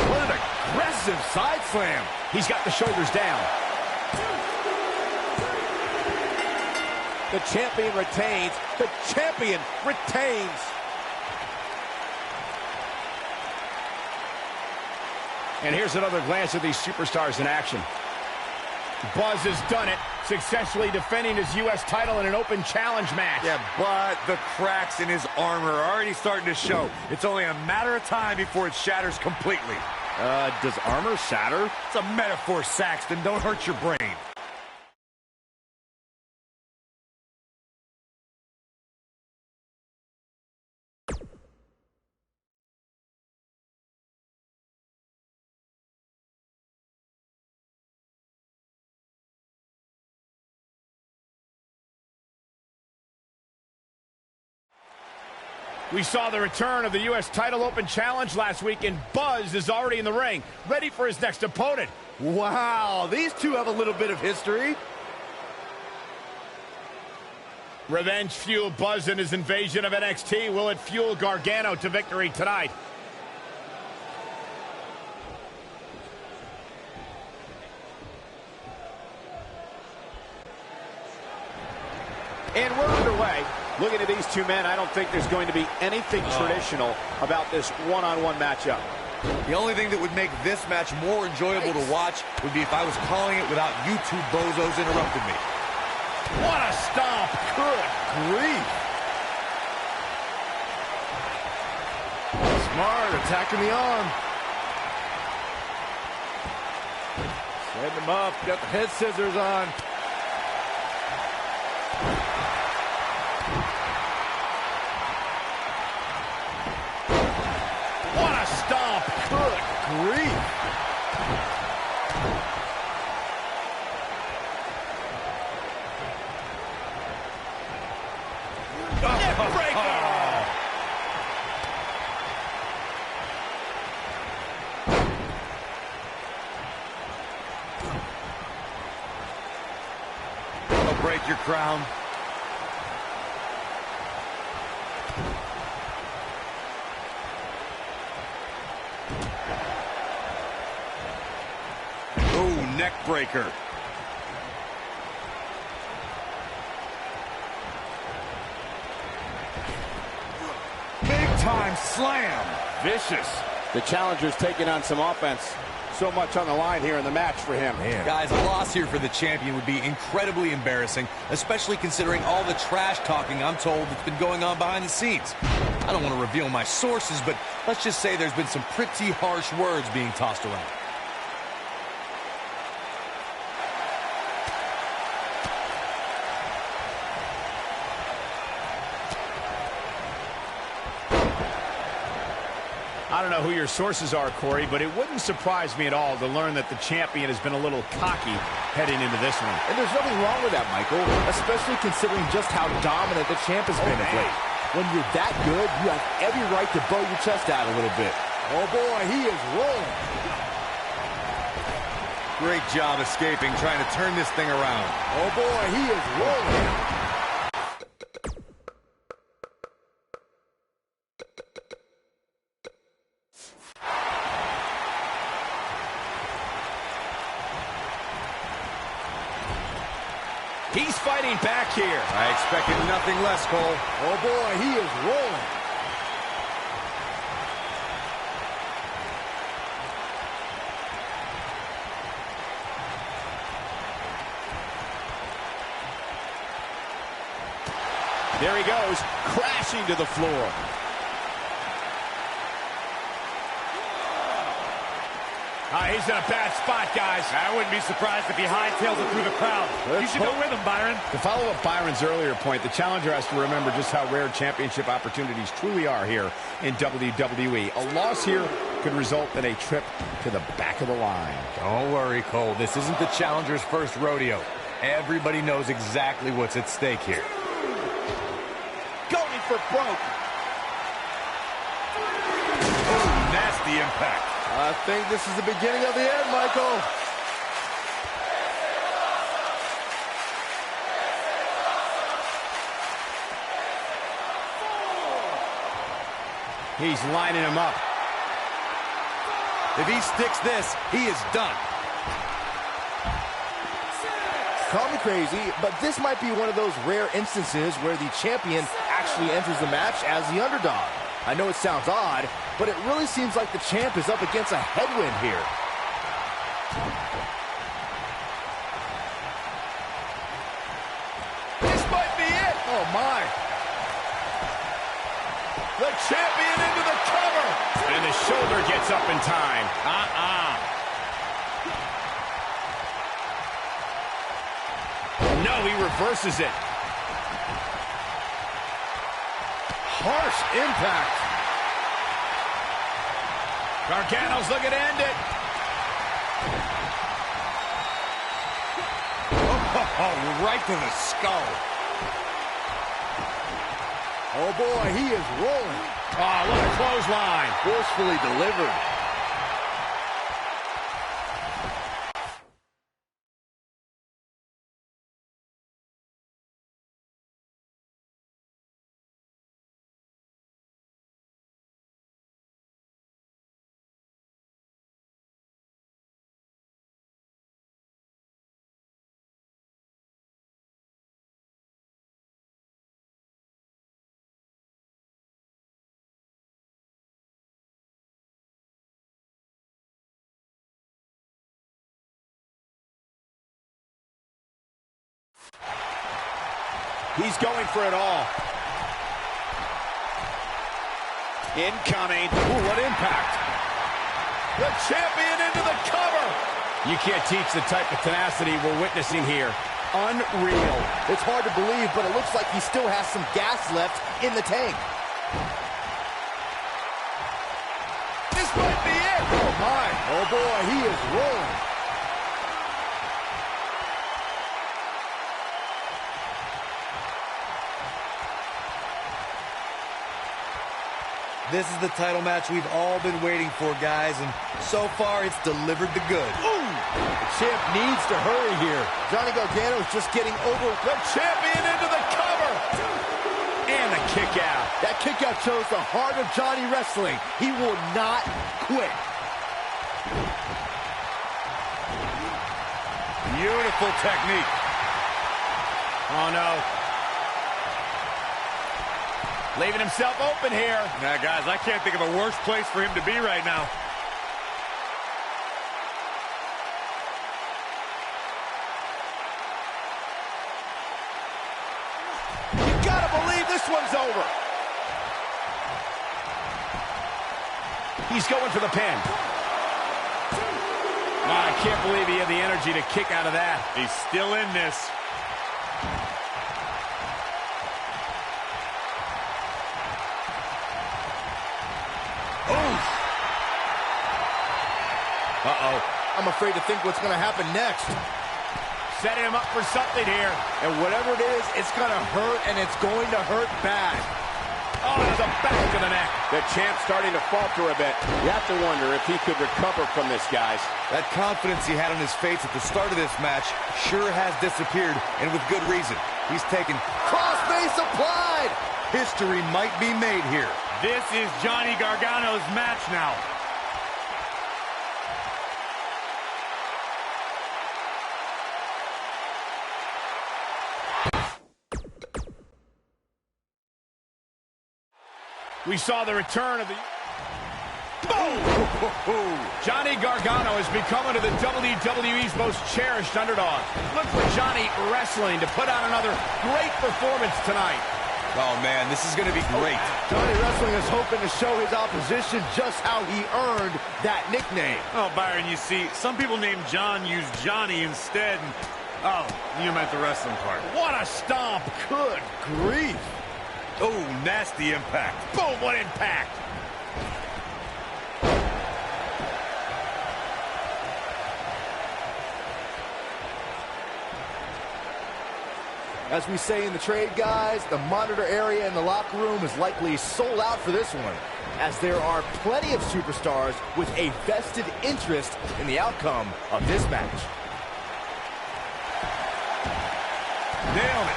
What an aggressive side slam. He's got the shoulders down. The champion retains. The champion retains. And here's another glance at these superstars in action. Buzz has done it, successfully defending his U.S. title in an open challenge match. Yeah, but the cracks in his armor are already starting to show. It's only a matter of time before it shatters completely. Does armor shatter? It's a metaphor, Saxton. Don't hurt your brain. We saw the return of the U.S. Title Open Challenge last week, and Buzz is already in the ring, ready for his next opponent. Wow, these two have a little bit of history. Revenge fueled Buzz in his invasion of NXT. Will it fuel Gargano to victory tonight? And we're underway. Looking at these two men, I don't think there's going to be anything traditional about this one-on-one matchup. The only thing that would make this match more enjoyable to watch would be if I was calling it without you two bozos interrupting me. What a stomp! Good grief! Smart, attacking the arm. Setting him up, got the head scissors on. What a stomp! Good grief! Don't break your crown. Oh, neck breaker. Big time slam. Vicious. The challenger's taking on some offense. So much on the line here in the match for him. Man. Guys, a loss here for the champion would be incredibly embarrassing, especially considering all the trash talking I'm told that's been going on behind the scenes. I don't want to reveal my sources, but let's just say there's been some pretty harsh words being tossed around. I don't know who your sources are, Corey, but it wouldn't surprise me at all to learn that the champion has been a little cocky heading into this one. And there's nothing wrong with that, Michael, especially considering just how dominant the champ has been of late. When you're that good, you have every right to bow your chest out a little bit. Oh boy, he is rolling. Great job escaping, trying to turn this thing around. Oh boy, he is rolling. He's fighting back here. I expected nothing less, Cole. Oh boy, he is rolling. There he goes, crashing to the floor. He's in a bad spot, guys. I wouldn't be surprised if he hightails it through the crowd. You should go with him, Byron. To follow up Byron's earlier point, the challenger has to remember just how rare championship opportunities truly are here in WWE. A loss here could result in a trip to the back of the line. Don't worry, Cole. This isn't the challenger's first rodeo. Everybody knows exactly what's at stake here. Going for broke. Oh, nasty impact. I think this is the beginning of the end, Michael. He's lining him up. If he sticks this, he is done. Call me crazy, but this might be one of those rare instances where the champion actually enters the match as the underdog. I know it sounds odd, but it really seems like the champ is up against a headwind here. This might be it. Oh, my. The champion into the cover. And the shoulder gets up in time. No, he reverses it. Harsh impact. Gargano's looking to end it. Oh, right to the skull. Oh, boy, he is rolling. Oh, what a clothesline. Forcefully delivered. He's going for it all. Incoming. Ooh, what impact. The champion into the cover. You can't teach the type of tenacity we're witnessing here. Unreal. It's hard to believe, but it looks like he still has some gas left in the tank. This might be it. Oh, my. Oh, boy, he is rolling. This is the title match we've all been waiting for, guys, and so far it's delivered the goods. Ooh! The champ needs to hurry here. Johnny Gargano is just getting over. The champion into the cover. And the kick out. That kick out shows the heart of Johnny Wrestling. He will not quit. Beautiful technique. Oh, no. Leaving himself open here. Now, guys, I can't think of a worse place for him to be right now. You gotta believe this one's over. He's going for the pin. I can't believe he had the energy to kick out of that. He's still in this. Uh-oh. I'm afraid to think what's going to happen next. Setting him up for something here. And whatever it is, it's going to hurt, and it's going to hurt bad. Oh, to the back of the neck. The champ's starting to falter a bit. You have to wonder if he could recover from this, guys. That confidence he had on his face at the start of this match sure has disappeared, and with good reason. He's taken crossface applied. History might be made here. This is Johnny Gargano's match now. We saw the return of the... Boom! Johnny Gargano has become one of the WWE's most cherished underdogs. Look for Johnny Wrestling to put on another great performance tonight. Oh, man, this is going to be great. Johnny Wrestling is hoping to show his opposition just how he earned that nickname. Oh, Byron, you see, some people named John use Johnny instead. And, oh, you meant the wrestling part. What a stomp. Good grief. Oh, nasty impact. Boom, what impact. As we say in the trade, guys, the monitor area in the locker room is likely sold out for this one, as there are plenty of superstars with a vested interest in the outcome of this match. Nailed it.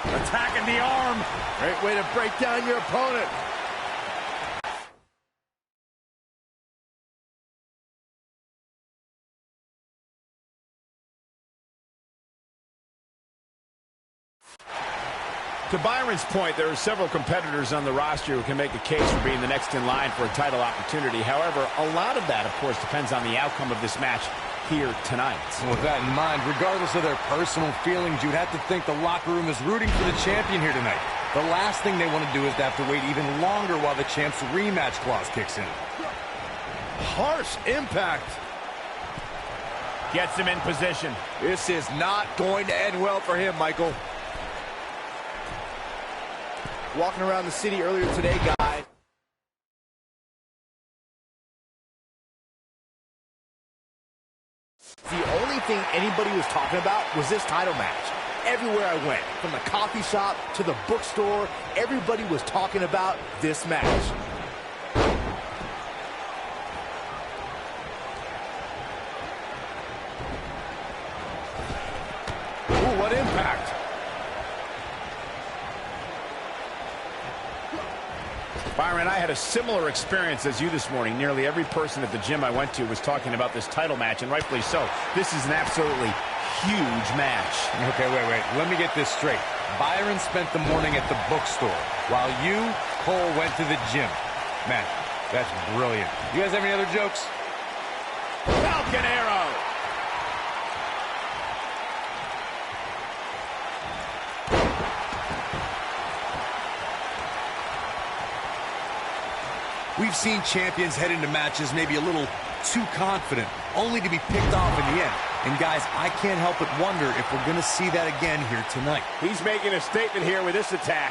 Attacking the arm. Great way to break down your opponent. To Byron's point, there are several competitors on the roster who can make a case for being the next in line for a title opportunity. However, a lot of that, of course, depends on the outcome of this match here tonight. With that in mind, regardless of their personal feelings, you'd have to think the locker room is rooting for the champion here tonight. The last thing they want to do is to have to wait even longer while the champ's rematch clause kicks in. Harsh impact. Gets him in position. This is not going to end well for him, Michael. Walking around the city earlier today, guys. The only thing anybody was talking about was this title match. Everywhere I went, from the coffee shop to the bookstore, everybody was talking about this match. Ooh, what impact. Byron, I had a similar experience as you this morning. Nearly every person at the gym I went to was talking about this title match, and rightfully so. This is an absolutely huge match. Okay, wait. Let me get this straight. Byron spent the morning at the bookstore, while you, Cole, went to the gym. Man, that's brilliant. You guys have any other jokes? Falcon Arrow. We've seen champions head into matches maybe a little too confident, only to be picked off in the end. And guys, I can't help but wonder if we're going to see that again here tonight. He's making a statement here with this attack.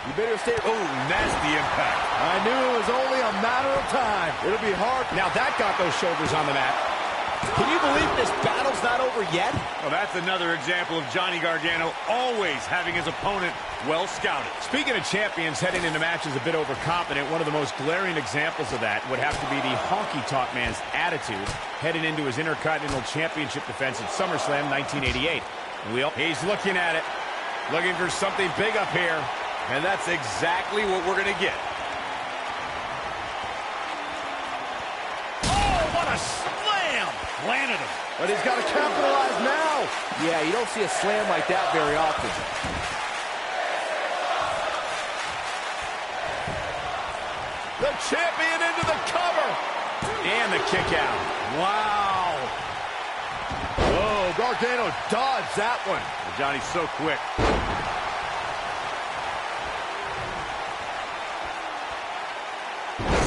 You better stay. Oh, nasty impact. I knew it was only a matter of time. It'll be hard. Now that got those shoulders on the mat. Can you believe this battle's not over yet? Well, that's another example of Johnny Gargano always having his opponent well scouted. Speaking of champions heading into matches a bit overconfident, one of the most glaring examples of that would have to be the honky-tonk man's attitude heading into his Intercontinental Championship defense at SummerSlam 1988. He's looking at it, looking for something big up here. And that's exactly what we're going to get. Oh, what a slam! Planted him. But he's got to capitalize now. Yeah, you don't see a slam like that very often. The champion into the cover. And the kick out. Wow. Oh, Gargano dodged that one. Johnny's so quick.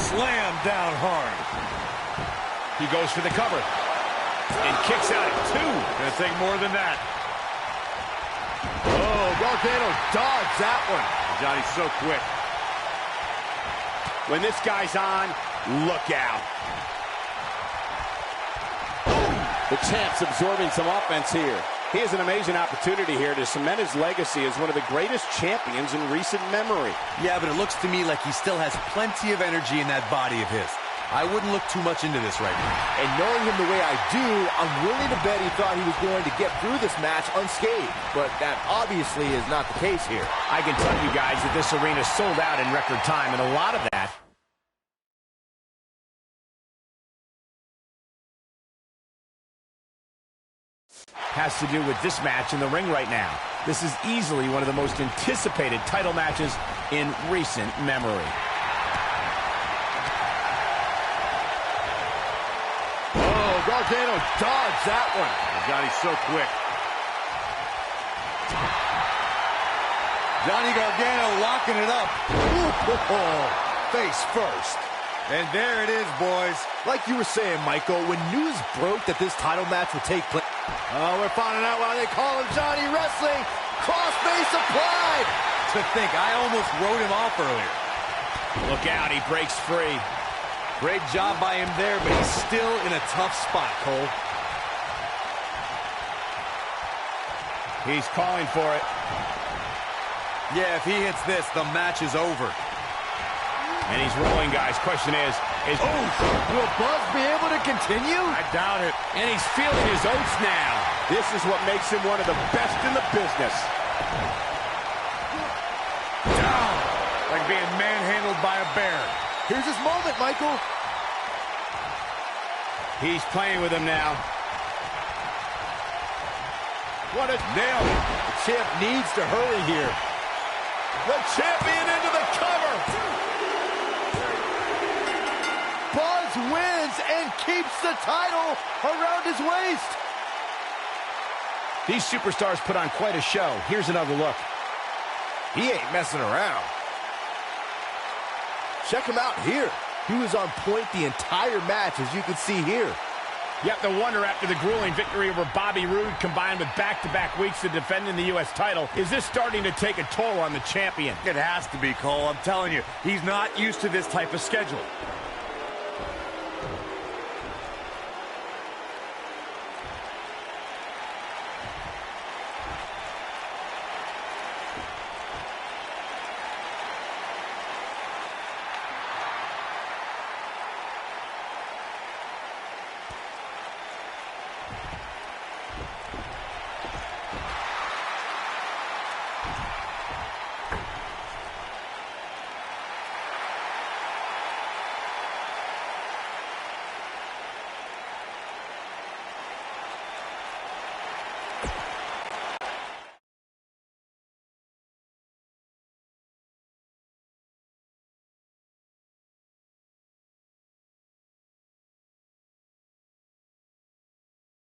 Slam down hard. He goes for the cover. And kicks out at 2. Gonna take more than that. Oh, Gargano dodged that one. Johnny's so quick. When this guy's on, look out. The champ's absorbing some offense here. He has an amazing opportunity here to cement his legacy as one of the greatest champions in recent memory. Yeah, but it looks to me like he still has plenty of energy in that body of his. I wouldn't look too much into this right now. And knowing him the way I do, I'm willing to bet he thought he was going to get through this match unscathed. But that obviously is not the case here. I can tell you guys that this arena sold out in record time, and a lot of that has to do with this match in the ring right now. This is easily one of the most anticipated title matches in recent memory. Oh, Gargano dodged that one. Johnny's so quick. Johnny Gargano locking it up. Ooh, face first. And there it is, boys. Like you were saying, Michael, when news broke that this title match would take place. Oh, we're finding out why they call him Johnny Wrestling. Crossface applied. To think, I almost wrote him off earlier. Look out, he breaks free. Great job by him there, but he's still in a tough spot, Cole. He's calling for it. Yeah, if he hits this, the match is over. And he's rolling, guys. Question is will Buzz be able to continue? I doubt it. And he's feeling his oats now. This is what makes him one of the best in the business. Down. Like being manhandled by a bear. Here's his moment, Michael. He's playing with him now. What a nail. The champ needs to hurry here. The champion into the cover. Buzz wins and keeps the title around his waist. These superstars put on quite a show. Here's another look. He ain't messing around. Check him out here. He was on point the entire match, as you can see here. You have to wonder, after the grueling victory over Bobby Roode, combined with back-to-back weeks of defending the U.S. title, is this starting to take a toll on the champion? It has to be, Cole. I'm telling you, he's not used to this type of schedule.